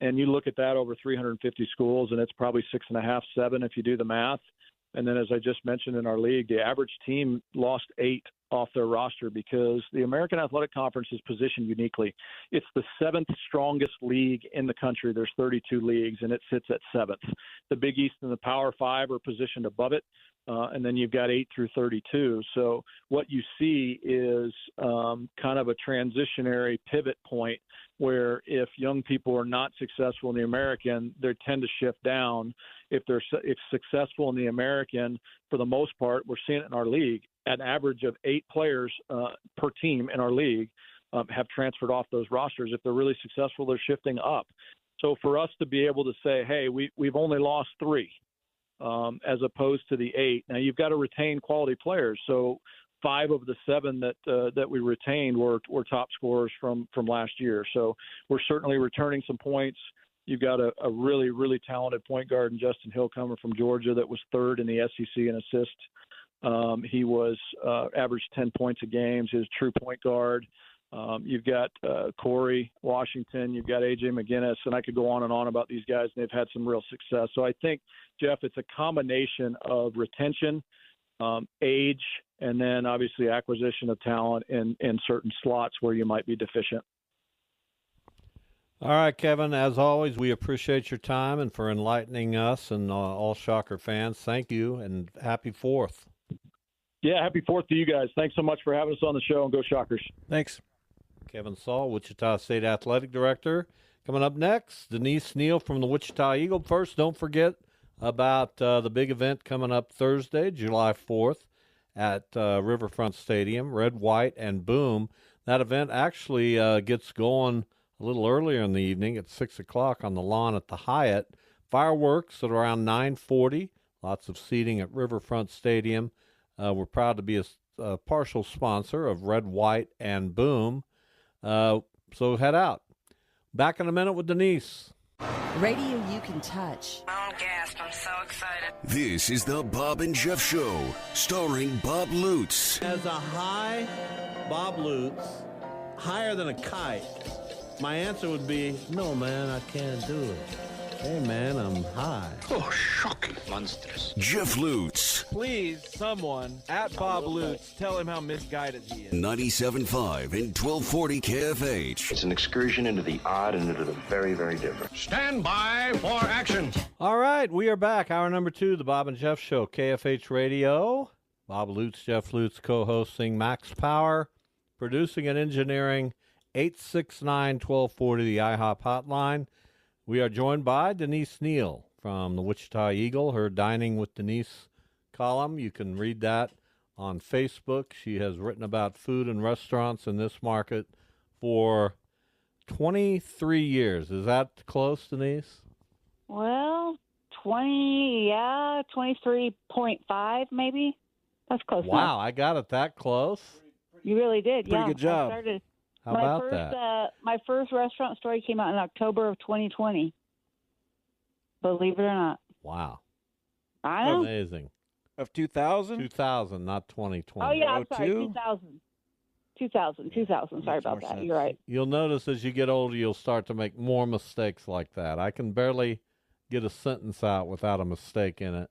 and you look at that over 350 schools, and it's probably 6.5, 7 if you do the math. And then, as I just mentioned in our league, the average team lost 8 off their roster because the American Athletic Conference is positioned uniquely. It's the 7th strongest league in the country. There's 32 leagues, and it sits at 7th. The Big East and the Power 5 are positioned above it, and then you've got 8 through 32. So what you see is kind of a transitionary pivot point where if young people are not successful in the American, they tend to shift down. If successful in the American, for the most part, we're seeing it in our league, an average of 8 players per team in our league have transferred off those rosters. If they're really successful, they're shifting up. So for us to be able to say, hey, we've only lost 3 as opposed to the 8. Now, you've got to retain quality players. So 5 of the 7 that we retained were top scorers from last year. So we're certainly returning some points. You've got a really, really talented point guard in Justin Hill coming from Georgia that was 3rd in the SEC in assists. He was averaged 10 points a game. He's a true point guard. You've got Corey Washington. You've got A.J. McGinnis, and I could go on and on about these guys, and they've had some real success. So I think, Jeff, it's a combination of retention, age, and then obviously acquisition of talent in certain slots where you might be deficient. All right, Kevin, as always, we appreciate your time and for enlightening us and all Shocker fans. Thank you, and happy 4th. Yeah, happy 4th to you guys. Thanks so much for having us on the show, and go Shockers. Thanks. Kevin Saul, Wichita State Athletic Director. Coming up next, Denise Neal from the Wichita Eagle. First, don't forget about the big event coming up Thursday, July 4th at Riverfront Stadium, Red, White, and Boom. That event actually gets going a little earlier in the evening at 6 o'clock on the lawn at the Hyatt. Fireworks at around 9:40. Lots of seating at Riverfront Stadium. We're proud to be a partial sponsor of Red, White, and Boom. So head out. Back in a minute with Denise. Radio you can touch. Oh, gasp. I'm so excited. This is the Bob and Jeff Show, starring Bob Lutz. As a high Bob Lutz, higher than a kite, my answer would be, no, man, I can't do it. Hey, man, I'm high. Oh, shocking. Monstrous. Jeff Lutz. Please, someone, at Bob Lutz, tell him how misguided he is. 97.5 and 1240 KFH. It's an excursion into the odd and into the very, very different. Stand by for action. All right, we are back. Hour number 2, the Bob and Jeff Show, KFH Radio. Bob Lutz, Jeff Lutz co-hosting, Max Power, producing and engineering, 869-1240, the IHOP hotline. We are joined by Denise Neal from the Wichita Eagle, her Dining with Denise column. You can read that on Facebook. She has written about food and restaurants in this market for 23 years. Is that close, Denise? Well, 23.5 maybe. That's close enough. Wow, I got it that close? You really did. Pretty good job. How about that? My first restaurant story came out in October of 2020. Believe it or not. Wow. I know. Amazing. Of 2000? 2000, not 2020. Oh, yeah, I'm sorry, 2000. 2000. Sorry about that. You're right. You'll notice as you get older, you'll start to make more mistakes like that. I can barely get a sentence out without a mistake in it,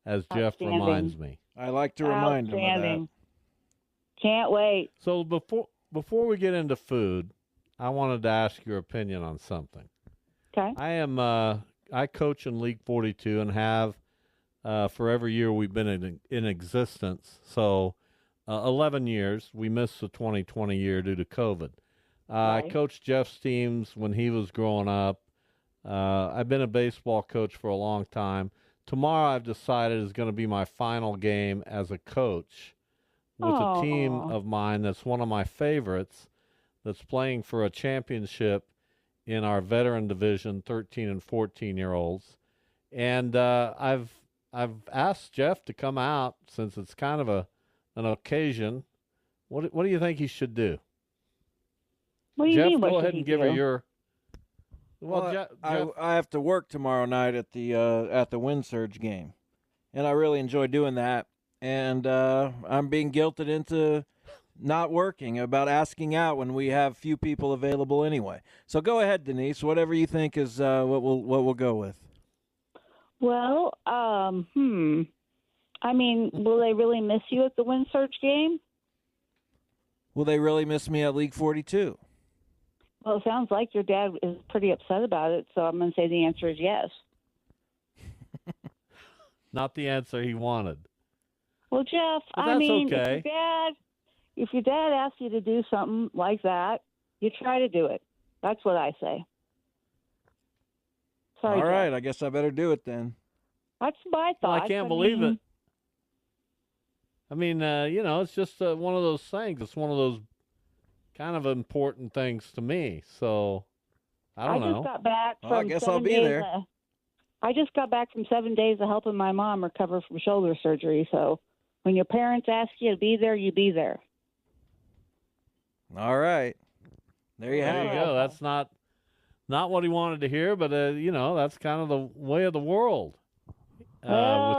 as Jeff reminds me. I like to remind him of that. Can't wait. So before we get into food, I wanted to ask your opinion on something. Okay. I coach in League 42 and have for every year we've been in existence. So 11 years. We missed the 2020 year due to COVID. I coached Jeff's teams when he was growing up. I've been a baseball coach for a long time. Tomorrow I've decided is going to be my final game as a coach with a team of mine that's one of my favorites that's playing for a championship in our veteran division, 13 and 14-year-olds. And I've asked Jeff to come out since it's kind of an occasion. What do you think he should do? What do you Jeff, mean? go ahead and give her your. Well, Jeff, Jeff, I have to work tomorrow night at the Wind Surge game, and I really enjoy doing that. And I'm being guilted into not working, about asking out when we have few people available anyway. So go ahead, Denise. Whatever you think is what we'll go with. Well, I mean, will they really miss you at the Wind Surge game? Will they really miss me at League 42? Well, it sounds like your dad is pretty upset about it, so I'm going to say the answer is yes. Not the answer he wanted. Well, Jeff, but I mean, okay. if your dad asks you to do something like that, you try to do it. That's what I say. Sorry, All right, Jeff. I guess I better do it then. That's my thought. Well, I can't believe it. I mean, it's just one of those things. It's one of those kind of important things to me. So, I don't know. I just got back from I guess I'll be 7 days there. I just got back from 7 days of helping my mom recover from shoulder surgery. So when your parents ask you to be there, you be there. All right. There you have it. There you go. That's not what he wanted to hear, but, that's kind of the way of the world with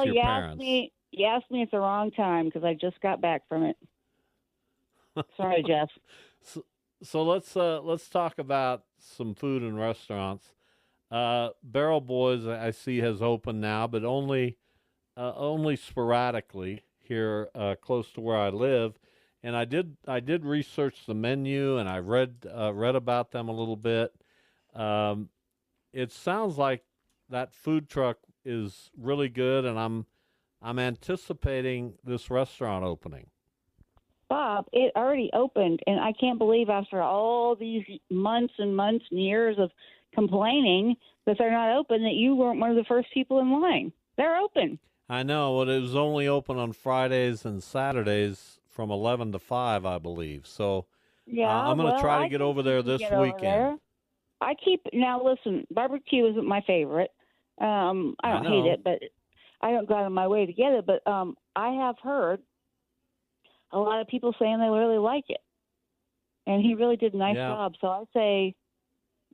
your parents. You asked me at the wrong time because I just got back from it. Sorry, Jeff. So let's talk about some food and restaurants. Barrel Boys, I see, has opened now, but only sporadically here close to where I live. And I did research the menu, and I read about them a little bit. It sounds like that food truck is really good, and I'm anticipating this restaurant opening. Bob, it already opened, and I can't believe after all these months and months and years of complaining that they're not open, that you weren't one of the first people in line. They're open. I know, but it was only open on Fridays and Saturdays from 11 to 5, I believe. So I'm going to try to get over there this weekend. Now listen, barbecue isn't my favorite. I don't hate it, but I don't go out of my way to get it. But I have heard a lot of people saying they really like it. And he really did a nice job. So I say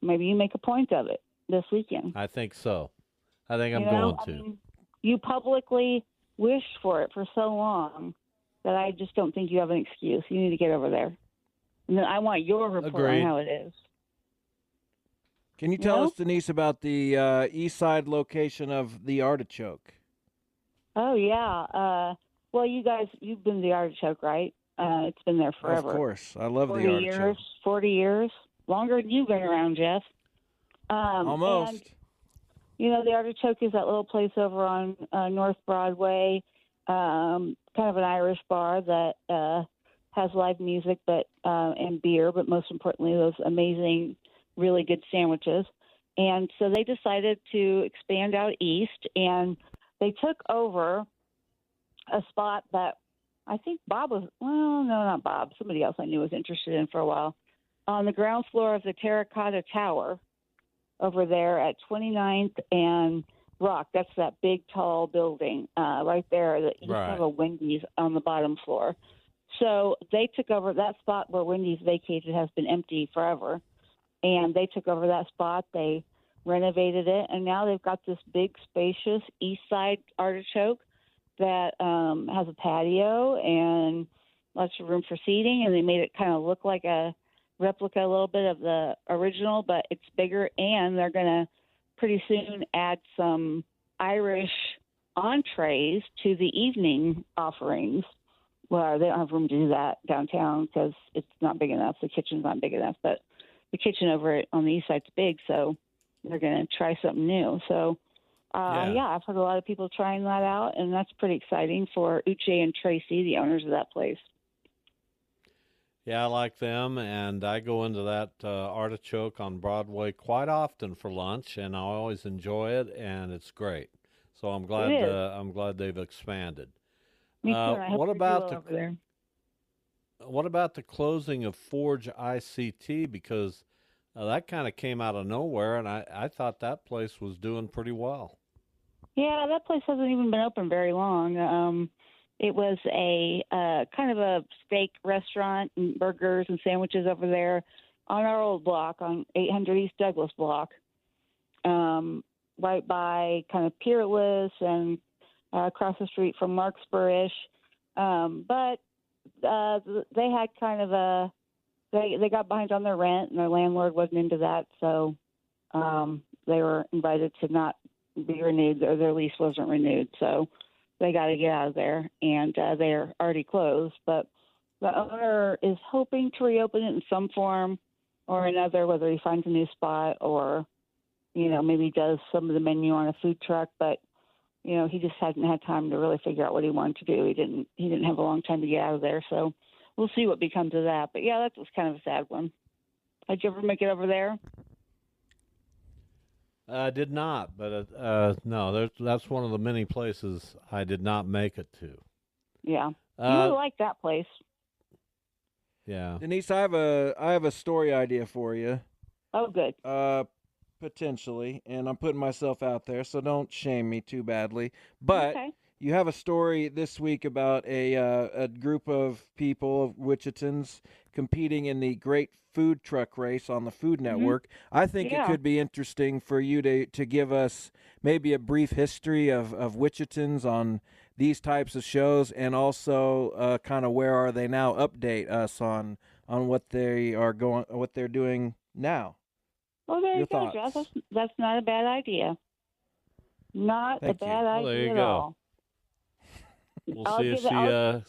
maybe you make a point of it this weekend. I think so. I think I'm going to. I mean, you publicly wished for it for so long that I just don't think you have an excuse. You need to get over there. And then I want your report on how it is. Can you tell us, Denise, about the east side location of the Artichoke? Oh, yeah. Well, you guys, you've been to the Artichoke, right? It's been there forever. Of course. I love the Artichoke. 40 years. Longer than you've been around, Jeff. Almost. And, the Artichoke is that little place over on North Broadway, kind of an Irish bar that has live music and beer, but most importantly, those amazing, really good sandwiches. And so they decided to expand out east, and they took over a spot that I think Bob was, well, no, not Bob, somebody else I knew was interested in for a while, on the ground floor of the Terracotta Tower over there at 29th and Rock. That's that big, tall building right there. That you have a Wendy's on the bottom floor. So they took over that spot where Wendy's vacated has been empty forever. And they took over that spot. They renovated it. And now they've got this big, spacious east side artichoke that has a patio and lots of room for seating. And they made it kind of look like a replica a little bit of the original, but it's bigger. And they're going to pretty soon add some Irish entrees to the evening offerings. Well, they don't have room to do that downtown because it's not big enough. The kitchen's not big enough, but the kitchen over on the east side's big, so they're going to try something new. So, I've heard a lot of people trying that out, and that's pretty exciting for Uche and Tracy, the owners of that place. Yeah, I like them, and I go into that artichoke on Broadway quite often for lunch, and I always enjoy it, and it's great. So I'm glad they've expanded. Me too. I hope What they do about well over there. What about the closing of Forge ICT? Because that kind of came out of nowhere, and I thought that place was doing pretty well. Yeah, that place hasn't even been open very long. It was a kind of a steak restaurant and burgers and sandwiches over there on our old block on 800 East Douglas block, right by kind of Peerless and across the street from Larkspur-ish. But they had kind of they got behind on their rent, and their landlord wasn't into that, so they were invited to not be renewed, or their lease wasn't renewed, so they got to get out of there, and they're already closed. But the owner is hoping to reopen it in some form or another, whether he finds a new spot or, maybe does some of the menu on a food truck, but he just hadn't had time to really figure out what he wanted to do. He didn't have a long time to get out of there, so we'll see what becomes of that. But yeah, that was kind of a sad one. Did you ever make it over there? I did not, but no, that's one of the many places I did not make it to. Yeah, you really like that place. Yeah, Denise, I have a story idea for you. Oh, good. Potentially, and I'm putting myself out there, so don't shame me too badly. But you have a story this week about a group of people, of Wichitans, competing in the Great Food Truck Race on the Food Network. I think it could be interesting for you to give us maybe a brief history of Wichitans on these types of shows, and also kind of where are they now. Update us on what they are what they're doing now. Well, there you go, Josh. That's not a bad idea. Not a bad idea there you at go. all. We'll see if she.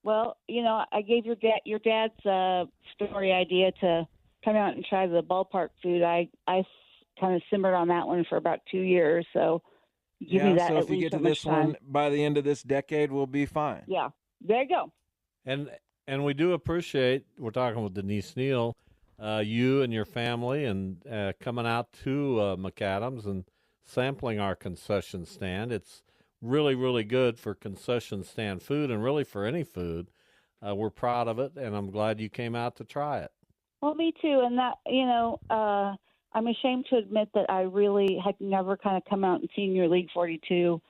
Well, I gave your dad's story idea to come out and try the ballpark food. I kind of simmered on that one for about 2 years, so give me that. So at if you least get to this one by the end of this decade, we'll be fine. Yeah, there you go. And we do appreciate, we're talking with Denise Neal, you and your family, and coming out to McAdams and sampling our concession stand. It's really, really good for concession stand food, and really for any food. We're proud of it, and I'm glad you came out to try it. Well, me too. And that, I'm ashamed to admit that I really had never kind of come out and seen your League 42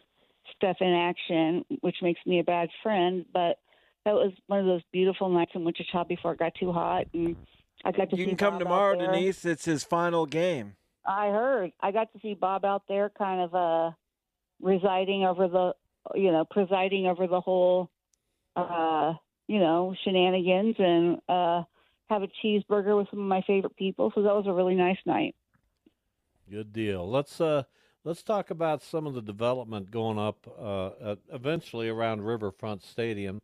stuff in action, which makes me a bad friend. But that was one of those beautiful nights in Wichita before it got too hot, and I got to see. You can come Bob tomorrow, out there. Denise. It's his final game. I heard. I got to see Bob out there, kind of presiding over the whole, shenanigans, and have a cheeseburger with some of my favorite people. So that was a really nice night. Good deal. Let's talk about some of the development going up eventually around Riverfront Stadium.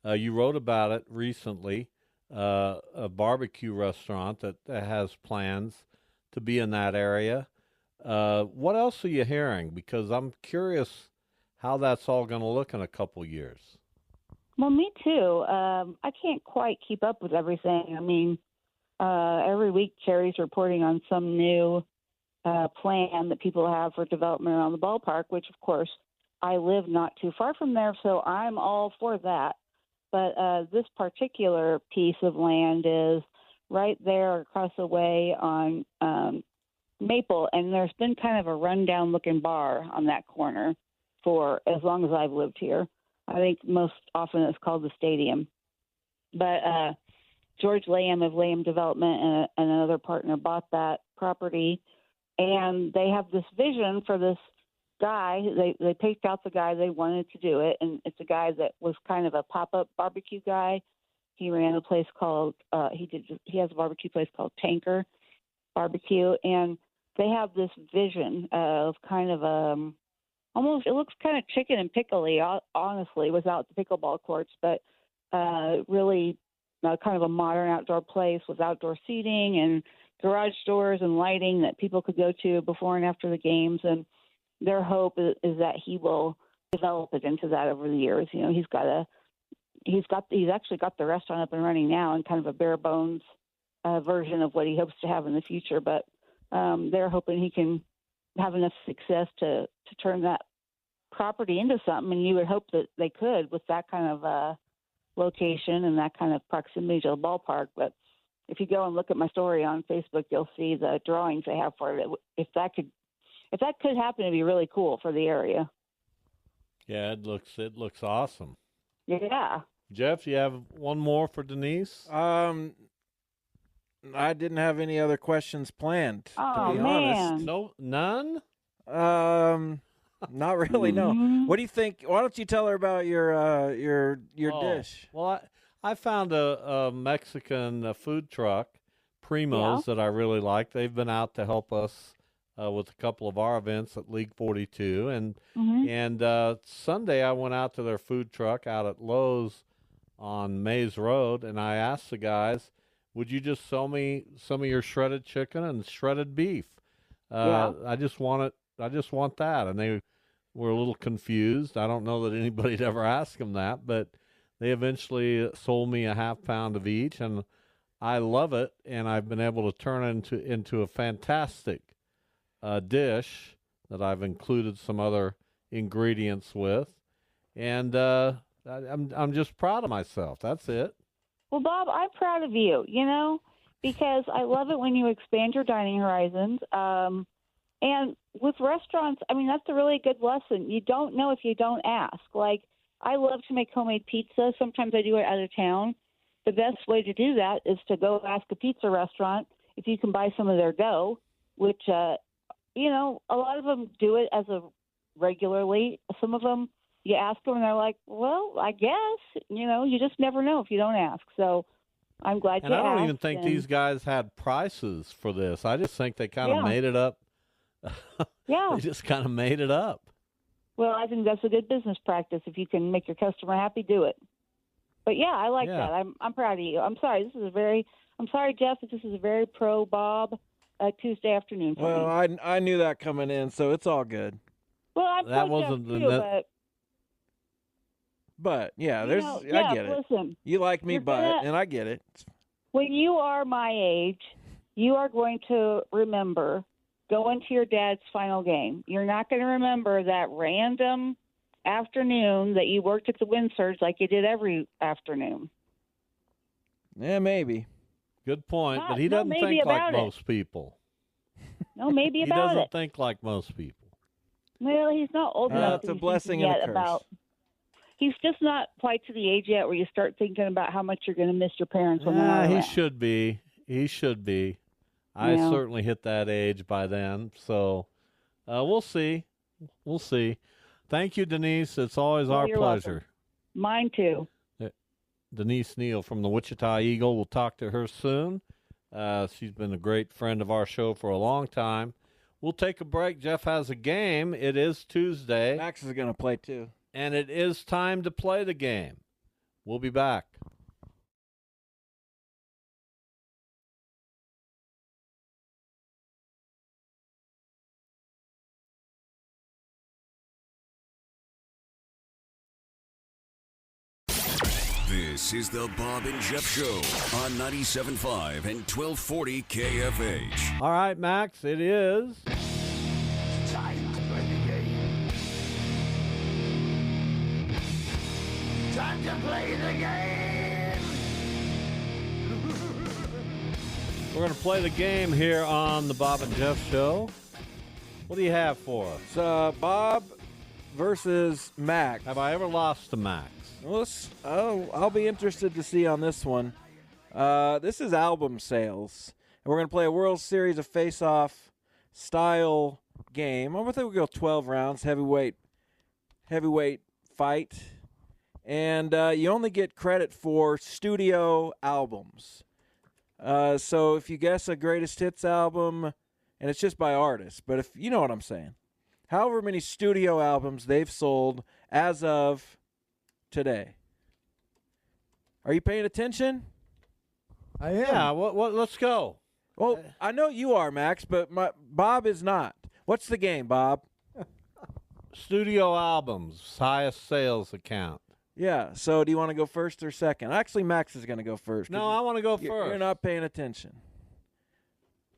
You wrote about it recently, a barbecue restaurant that has plans to be in that area. What else are you hearing? Because I'm curious how that's all going to look in a couple years. Well, me too. I can't quite keep up with everything. I mean, every week Carrie's reporting on some new plan that people have for development around the ballpark, which, of course, I live not too far from there, so I'm all for that. But this particular piece of land is right there across the way on Maple, and there's been kind of a rundown-looking bar on that corner for as long as I've lived here. I think most often it's called the stadium. But George Lamb of Lamb Development and another partner bought that property, and they have this vision for this guy. They picked out the guy they wanted to do it, and it's a guy that was kind of a pop-up barbecue guy. He ran a place called he has a barbecue place called Tanker Barbecue, and they have this vision of kind of almost, it looks kind of chicken and pickly, honestly, without the pickleball courts, but really kind of a modern outdoor place with outdoor seating and garage doors and lighting that people could go to before and after the games. And their hope is that he will develop it into that over the years. You know, he's actually got the restaurant up and running now in kind of a bare bones version of what he hopes to have in the future. But they're hoping he can have enough success to turn that property into something. And you would hope that they could with that kind of location and that kind of proximity to the ballpark. But if you go and look at my story on Facebook, you'll see the drawings they have for it. If that could happen, it'd be really cool for the area. Yeah, it looks awesome. Yeah. Jeff, you have one more for Denise? I didn't have any other questions planned, to be honest. No, none? Not really, no. What do you think? Why don't you tell her about your dish? Well, I found a Mexican food truck, Primo's, that I really like. They've been out to help us with a couple of our events at League 42. And Sunday I went out to their food truck out at Lowe's on Mays Road, and I asked the guys, would you just sell me some of your shredded chicken and shredded beef? I just want that. And they were a little confused. I don't know that anybody'd ever asked them that, but they eventually sold me a half pound of each, and I love it. And I've been able to turn it into a fantastic dish that I've included some other ingredients with. And I'm just proud of myself. That's it. Well, Bob, I'm proud of you, because I love it when you expand your dining horizons. And with restaurants, I mean, that's a really good lesson. You don't know if you don't ask. Like, I love to make homemade pizza. Sometimes I do it out of town. The best way to do that is to go ask a pizza restaurant if you can buy some of their dough, which, a lot of them do it as a regularly. Some of them, you ask them and they're like, well, I guess, you just never know if you don't ask. So I'm glad you asked. And I don't even think these guys had prices for this. I just think they kind of made it up. Yeah. They just kind of made it up. Well, I think that's a good business practice. If you can make your customer happy, do it. But yeah, I like that. I'm proud of you. I'm sorry, Jeff, that this is a very pro Bob Tuesday afternoon for me. I knew that coming in, so it's all good. Well, I'm pro Jeff too, but yeah, I get it. Listen, you like me, and I get it. When you are my age, you are going to remember going to your dad's final game. You're not going to remember that random afternoon that you worked at the Windsurge like you did every afternoon. Yeah, maybe. Good point, but he doesn't think like most people. No, maybe about it. He doesn't think like most people. Well, he's not old enough. It's a blessing and a curse. He's just not quite to the age yet where you start thinking about how much you're going to miss your parents when they're not around. He should be. He should be. I certainly hit that age by then. So we'll see. We'll see. Thank you, Denise. It's always our pleasure. Welcome. Mine too. Denise Neal from the Wichita Eagle. We'll talk to her soon. She's been a great friend of our show for a long time. We'll take a break. Jeff has a game. It is Tuesday. Max is going to play too. And it is time to play the game. We'll be back. This is the Bob and Jeff Show on 97.5 and 1240 KFH. All right, Max, it is time to play the game. Time to play the game. We're going to play the game here on the Bob and Jeff Show. What do you have for us? Bob, versus Max. Have I ever lost to Max? Well, I'll be interested to see on this one. This is album sales. And we're going to play a World Series of Face-Off style game. I'm going to think we'll go 12 rounds, heavyweight fight. And you only get credit for studio albums. So if you guess a greatest hits album, and it's just by artists, but if you know what I'm saying, however many studio albums they've sold as of today. Are you paying attention? I am. Yeah, let's go. Well, I know you are, Max, but Bob is not. What's the game, Bob? Studio albums, highest sales account. Yeah, so do you want to go first or second? Actually, Max is going to go first. No, I want to go first. You're not paying attention.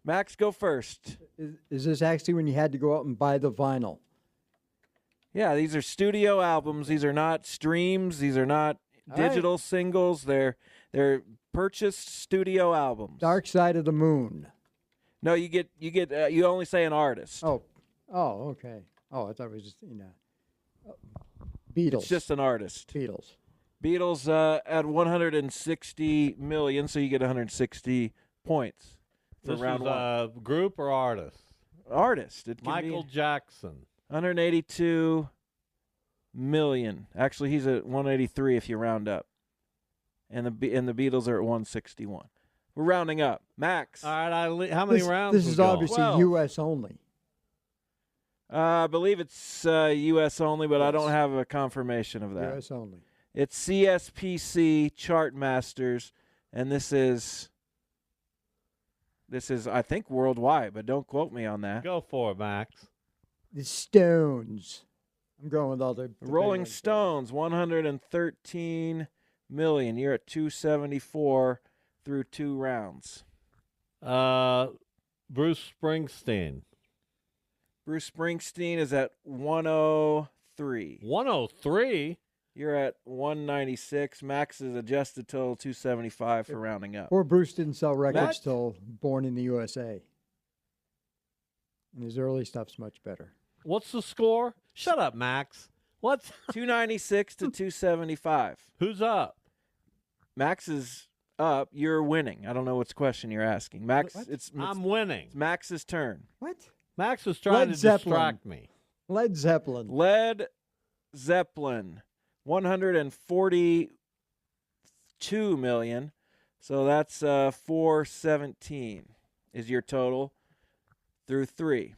Max, go first. Is this actually when you had to go out and buy the vinyl? Yeah, these are studio albums. These are not streams. These are not digital singles. They're purchased studio albums. Dark Side of the Moon. No, you only say an artist. Oh, okay. Oh, I thought it was just Beatles. It's just an artist. Beatles at 160 million, so you get 160 points for This round is one. a group or artist? Artist. It can Michael be Jackson. 182 million. Actually, he's at 183 if you round up. And the Beatles are at 161. We're rounding up. Max. All right, how many rounds? This is obviously 12. U.S. only. I believe it's U.S. only, but I don't have a confirmation of that. U.S. only. It's CSPC Chartmasters, and this is I think worldwide, but don't quote me on that. Go for it, Max. The Stones. I'm going with all the Rolling Stones, 113 million. You're at 274 through 2 rounds. Bruce Springsteen. Bruce Springsteen is at 103. 103? You're at 196. Max is adjusted total 275 for rounding up. Poor Bruce didn't sell records till Born in the USA. And his early stuff's much better. What's the score? Shut up, Max. What's 296 to 275? Who's up? Max is up. You're winning. I don't know which question you're asking. Max, I'm winning. It's Max's turn. What? Max is trying to distract me. Led Zeppelin. Led Zeppelin, 142 million. So that's 417 is your total through 3.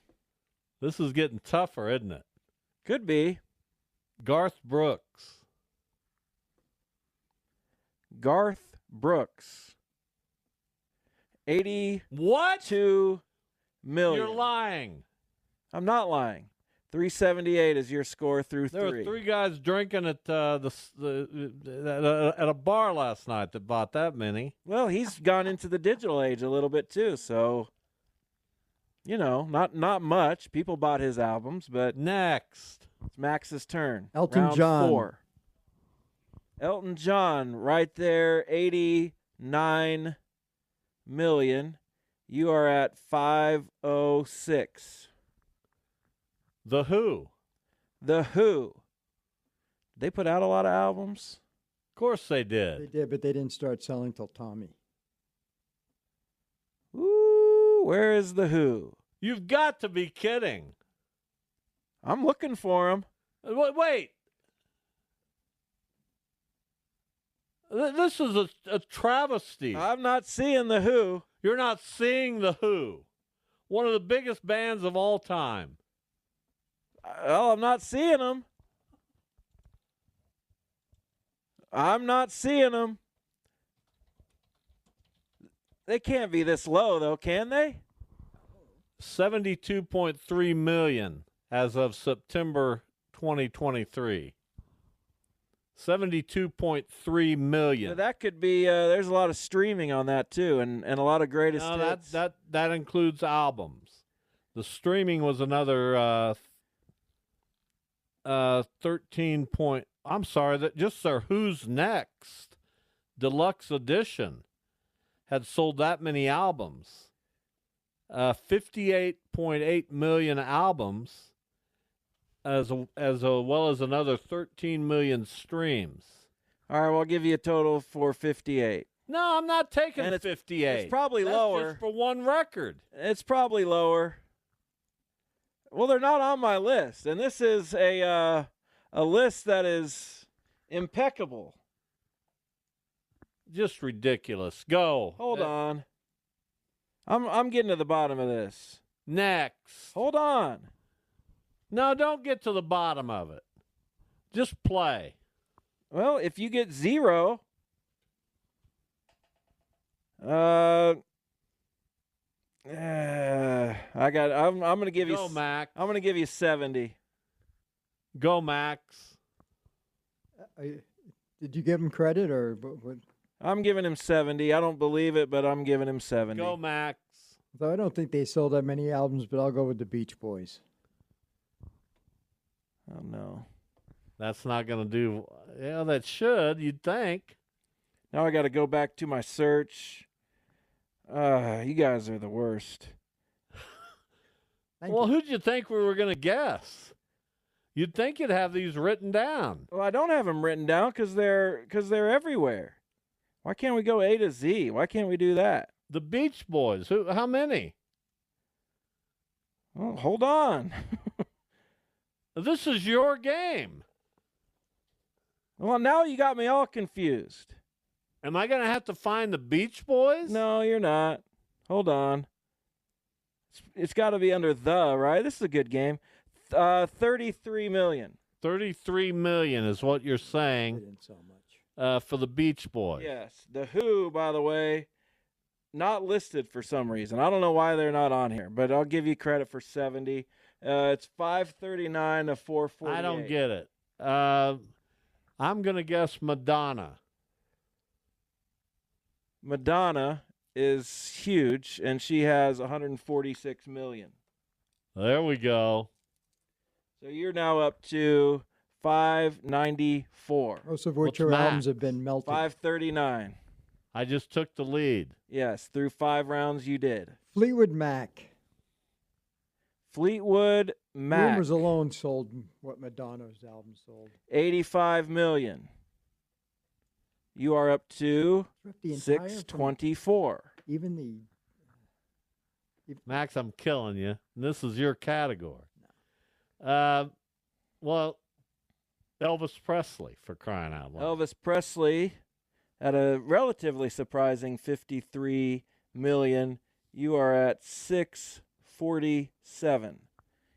This is getting tougher, isn't it? Could be. Garth Brooks. Garth Brooks. 82 million. You're lying. I'm not lying. 378 is your score through 3. There were 3 guys drinking at at a bar last night that bought that many. Well, he's gone into the digital age a little bit too, so not much. People bought his albums, but next it's Max's turn. Elton Round John. 4. Elton John, right there, 89 million. You are at 506. The Who. The Who. They put out a lot of albums. Of course they did. They did, but they didn't start selling till Tommy. Ooh, where is The Who? You've got to be kidding. I'm looking for him. Wait. This is a travesty. I'm not seeing The Who. You're not seeing The Who. One of the biggest bands of all time. Well, I'm not seeing them. I'm not seeing them. They can't be this low, though, can they? 72.3 million as of September 2023. 72.3 million. So that could be. There's a lot of streaming on that too, and a lot of greatest hits. That includes albums. The streaming was another 13 point. I'm sorry, that just their Who's Next deluxe edition had sold that many albums. 58.8 million albums, as well as another 13 million streams. All right, well, I'll give you a total of 458. No, I'm not taking And 58. It's probably That's lower. just for one record. It's probably lower. Well, they're not on my list, and this is a list that is impeccable. Just ridiculous. Go. Hold on. I'm getting to the bottom of this. Next. Hold on. No, don't get to the bottom of it. Just play. Well, if you get 0, I'm going to give you. Go, Max. I'm going to give you 70. Go, Max. Did you give him credit or what? I'm giving him 70. I don't believe it, but I'm giving him 70. Go, Max. Though I don't think they sold that many albums, but I'll go with the Beach Boys. Oh, no. That's not going to do. Yeah, that should, you'd think. Now I got to go back to my search. You guys are the worst. Well, who'd you think we were going to guess? You'd think you'd have these written down. Well, I don't have them written down because they're everywhere. Why can't we go A to Z? Why can't we do that? The Beach Boys. How many? Well, hold on. This is your game. Well, now you got me all confused. Am I going to have to find the Beach Boys? No, you're not. Hold on. It's got to be under the, right? This is a good game. 33 million. 33 million is what you're saying. So much. For the Beach Boys. Yes. The Who, by the way, not listed for some reason. I don't know why they're not on here, but I'll give you credit for 70. It's 539 to 448. I don't get it. I'm going to guess Madonna. Madonna is huge, and she has 146 million. There we go. So you're now up to 594. Most of which What's your Max? albums have been melted. 539. I just took the lead. Yes, through 5 rounds you did. Fleetwood Mac. Fleetwood Mac. Rumors alone sold what Madonna's album sold. 85 million. You are up to The entire 624. Even the Max, I'm killing you. This is your category. Well, Elvis Presley, for crying out loud. Elvis Presley at a relatively surprising 53 million. You are at 647.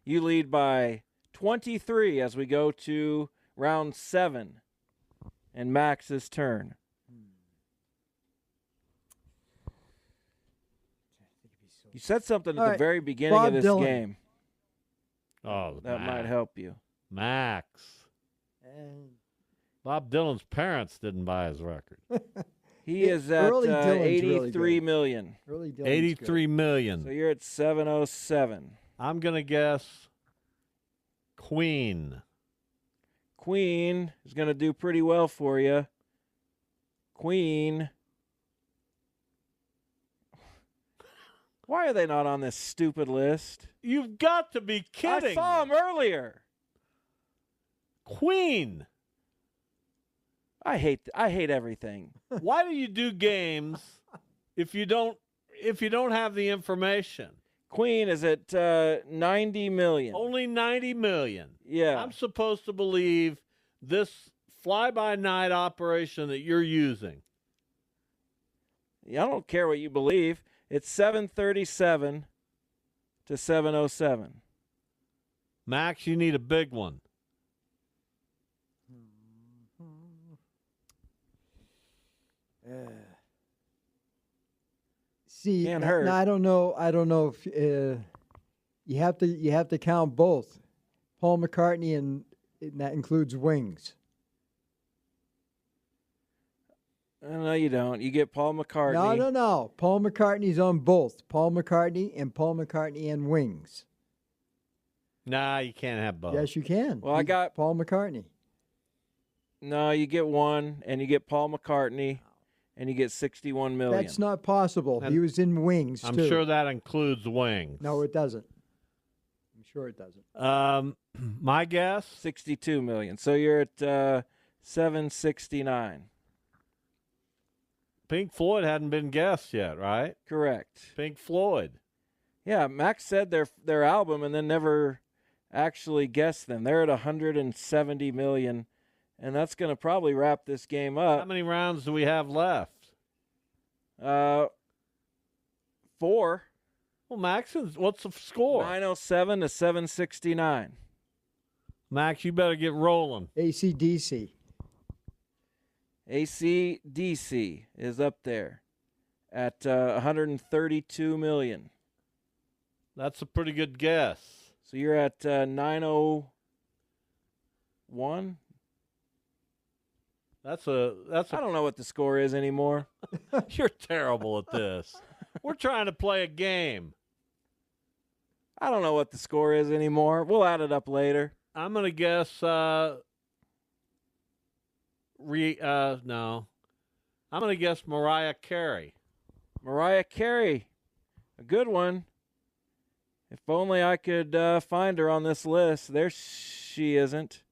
You lead by 23 as we go to round 7 and Max's turn. You said something at the very beginning Bob of this Dylan. game. Oh, That Max. might help you. Max. Bob Dylan's parents didn't buy his record. He is at Early Dylan's really 83 good. million. Early Dylan's 83 million. So you're at 707. I'm going to guess Queen. Queen is going to do pretty well for you. Queen. Why are they not on this stupid list? You've got to be kidding. I saw them earlier. Queen. I hate everything. Why do you do games if you don't have the information? Queen is at 90 million. Only 90 million. Yeah. I'm supposed to believe this fly-by-night operation that you're using. Yeah, I don't care what you believe. It's 737 to 707. Max, you need a big one. See, Can't hurt. I don't know. I don't know if you have to count both, Paul McCartney and that includes Wings. No, you don't. You get Paul McCartney. No. Paul McCartney's on both. Paul McCartney and Wings. Nah, you can't have both. Yes, you can. Well, I got Paul McCartney. No, you get one, and you get Paul McCartney, and you get 61 million. That's not possible. And he was in Wings, I'm too. sure that includes Wings. No, it doesn't. I'm sure it doesn't. My guess? 62 million. So you're at 769. Pink Floyd hadn't been guessed yet, right? Correct. Pink Floyd. Yeah, Max said their album and then never actually guessed them. They're at 170 million, and that's going to probably wrap this game up. How many rounds do we have left? 4. Well, Max, what's the score? 907 to 769. Max, you better get rolling. AC/DC. AC/DC is up there at 132 million. That's a pretty good guess. So you're at 901. That's a. I don't know what the score is anymore. You're terrible at this. We're trying to play a game. I don't know what the score is anymore. We'll add it up later. I'm gonna guess. No. I'm gonna guess Mariah Carey. Mariah Carey, a good one. If only I could find her on this list. There she isn't.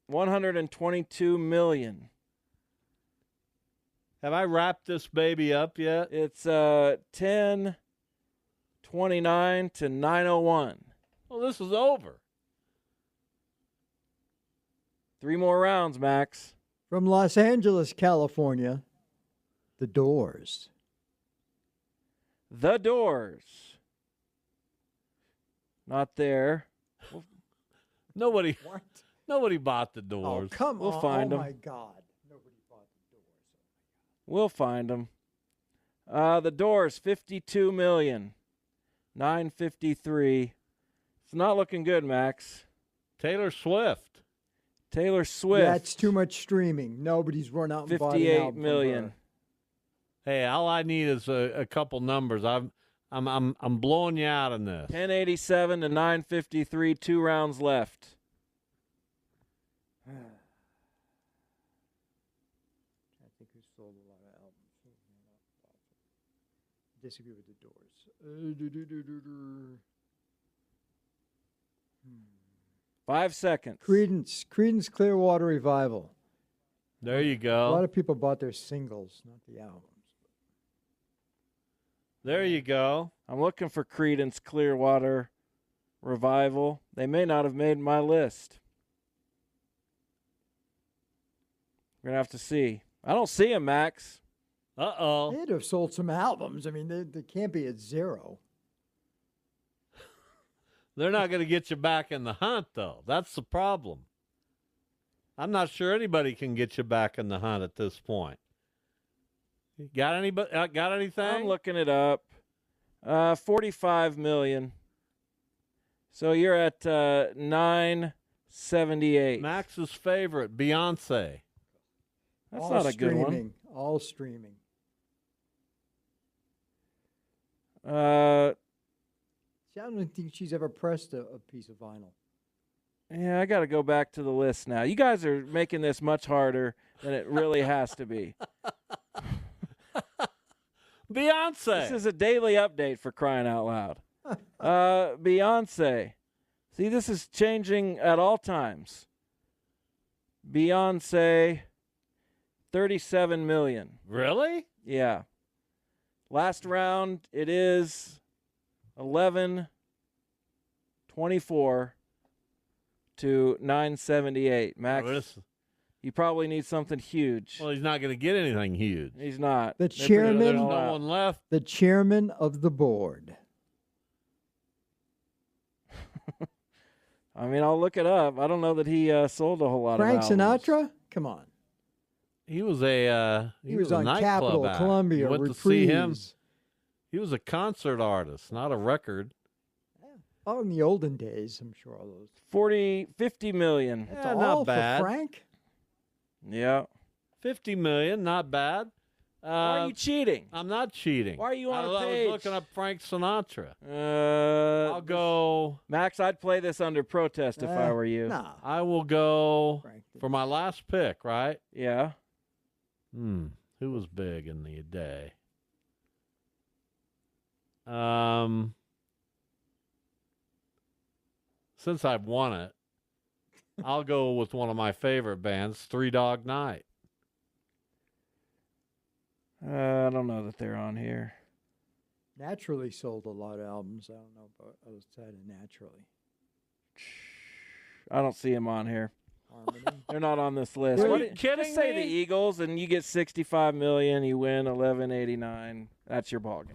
122 million. Have I wrapped this baby up yet? It's 1029 to 901. Well, this is over. 3 more rounds, Max. From Los Angeles, California, The Doors. The Doors. Not there. Nobody bought The Doors. Oh, come We'll on. find oh, them. my God. Nobody bought The Doors. We'll find them. The Doors, 52 million. 953. It's not looking good, Max. Taylor Swift. Taylor Swift. That's too much streaming. Nobody's run out and bought an 58 album from million. her. Hey, all I need is a couple numbers. I'm blowing you out on this. 1087 to 953. 2 rounds left. I think who sold a lot of albums. Disagree with The Doors. 5 seconds. Creedence Clearwater Revival. There you A go. lot of people bought their singles, not the albums. There you go. I'm looking for Creedence Clearwater Revival. They may not have made my list. We're going to have to see. I don't see them, Max. Uh-oh. They'd have sold some albums. I mean, they can't be at 0. They're not going to get you back in the hunt, though. That's the problem. I'm not sure anybody can get you back in the hunt at this point. Got anything? I'm looking it up. 45 million. So you're at 978. Max's favorite, Beyonce. That's all not a good one. streaming. All streaming. See, I don't think she's ever pressed a piece of vinyl. Yeah, I got to go back to the list now. You guys are making this much harder than it really has to be. Beyonce. This is a daily update, for crying out loud. Beyonce. See, this is changing at all times. Beyonce, 37 million. Really? Yeah. Last round, it is 11-24 to 978. Max, you probably need something huge. Well, he's not going to get anything huge. He's not. The There's chairman, no one left. the chairman of the board. I mean, I'll look it up. I don't know that he sold a whole lot Frank of albums. Sinatra? Come on. He was a He was a on nightclub Capitol, act. Columbia, You went to see him. Reprise. He was a concert artist, not a record. Oh, in the olden days, I'm sure all those. 50 million. That's Yeah, all not for bad. Frank? Yeah. 50 million, not bad. Why are you cheating? I'm not cheating. Why are you on I a was page? looking up Frank Sinatra. I'll go. Max, I'd play this under protest if I were you. Nah. I will go Frank did. for my last pick, right? Yeah. Who was big in the day? since I've won it, I'll go with one of my favorite bands, Three Dog Night. I don't know that they're on here. Naturally sold a lot of albums. I don't know about outside of Naturally. I don't see them on here. Harmony. They're not on this list. Are What you do- kidding Just say me? the Eagles, and you get $65 million. You win $11.89. That's your ball game.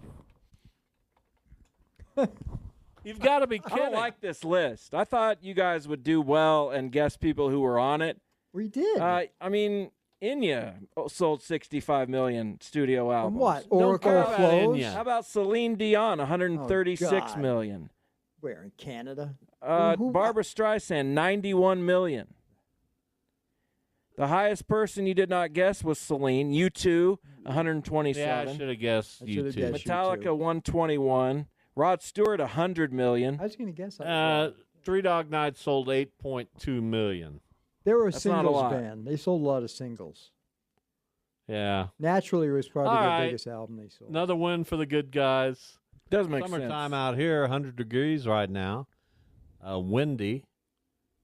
You've got to be I kidding. don't like this list. I thought you guys would do well and guess people who were on it. We did. I mean, Enya sold $65 million studio albums. From what? Don't Oracle care about Flows? Enya. How about Celine Dion, $136 God. million? Where, in Canada? Who- Barbara Streisand, $91 million. The highest person you did not guess was Celine. U2, $127. Yeah, I should have guessed I you should've two. guessed Metallica, U2. $121. Rod Stewart, $100 million. I was going to guess that. Three Dog Night sold 8.2 million. They were a That's not a singles lot. band. They sold a lot of singles. Yeah. Naturally was probably All the right. biggest album they sold. Another win for the good guys. Does make Summertime sense. out here, 100 degrees right now. Windy.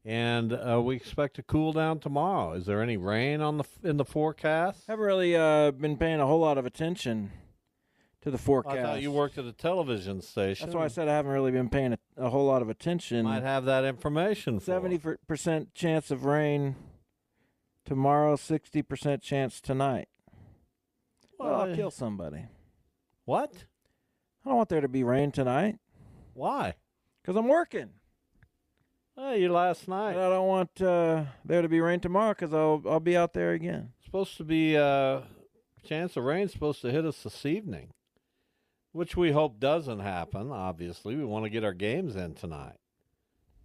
And we expect to cool down tomorrow. Is there any rain in the forecast? Haven't really been paying a whole lot of attention to the forecast. I thought you worked at a television station. That's why I said I haven't really been paying a whole lot of attention. Might have that information for us. 70% chance of rain tomorrow, 60% chance tonight. Well, I'll kill somebody. What? I don't want there to be rain tonight Why? because I'm working. Hey, you last And night. I don't want there to be rain tomorrow because I'll be out there again. Supposed to be chance of rain supposed to hit us this evening, which we hope doesn't happen. Obviously, we want to get our games in tonight,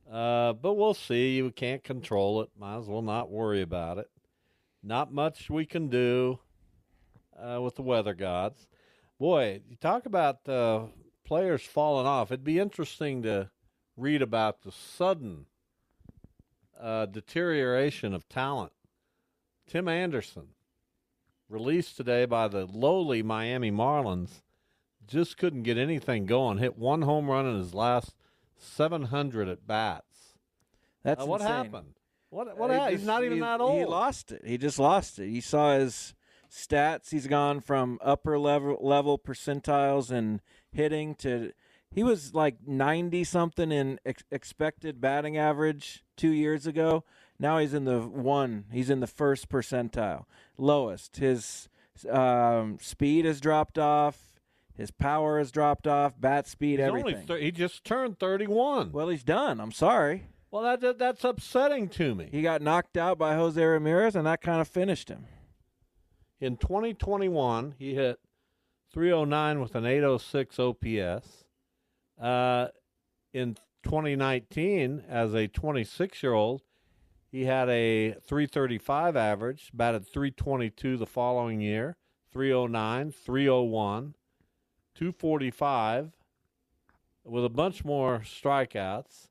but we'll see. We can't control it. Might as well not worry about it. Not much we can do with the weather gods. Boy, you talk about players falling off. It'd be interesting to read about the sudden deterioration of talent. Tim Anderson, released today by the lowly Miami Marlins, just couldn't get anything going. Hit one home run in his last 700 at bats. That's what insane. happened? What happened? He's not even that old. He lost it. He just lost it. You saw his stats. He's gone from upper level percentiles in hitting to he was like 90 something in expected batting average 2 years ago. Now he's in the first percentile, lowest. His speed has dropped off. His power has dropped off. Bat speed, He's everything. he just turned 31. Well, he's done. I'm sorry. Well, that's upsetting to me. He got knocked out by Jose Ramirez, and that kind of finished him. In 2021, he hit 309 with an 806 OPS. In 2019, as a 26-year-old, he had a 335 average, batted 322 the following year, 309, 301, 245, with a bunch more strikeouts.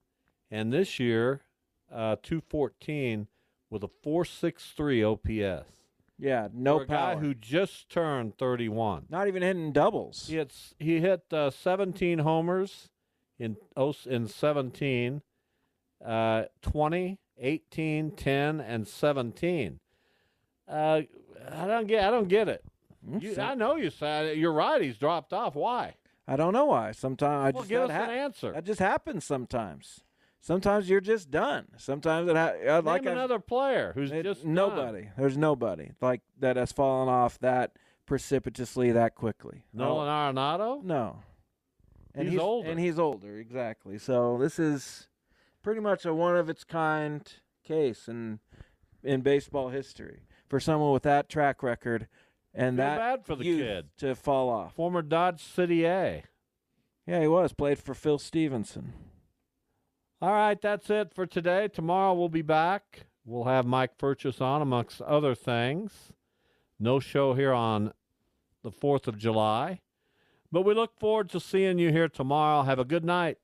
And this year, 214 with a 463 OPS. Yeah, no For a power. guy who just turned 31. Not even hitting doubles. He hit 17 homers in 17, 20, 18, 10, and 17. I don't get it. I know you said you're right. He's dropped off. Why? I don't know why. Sometimes Give us an answer. That just happens sometimes. Sometimes you're just done. Sometimes Name another player who's just nobody. done. There's nobody like that has fallen off that precipitously that quickly. Nolan Arenado? No. And He's older. And he's older, exactly. So this is pretty much a one of its kind case in baseball history for someone with that track record and Feel that bad for the youth kid. to fall off. Former Dodge City A. Yeah, he was. Played for Phil Stevenson. All right, that's it for today. Tomorrow we'll be back. We'll have Mike Purchase on, amongst other things. No show here on the 4th of July. But we look forward to seeing you here tomorrow. Have a good night.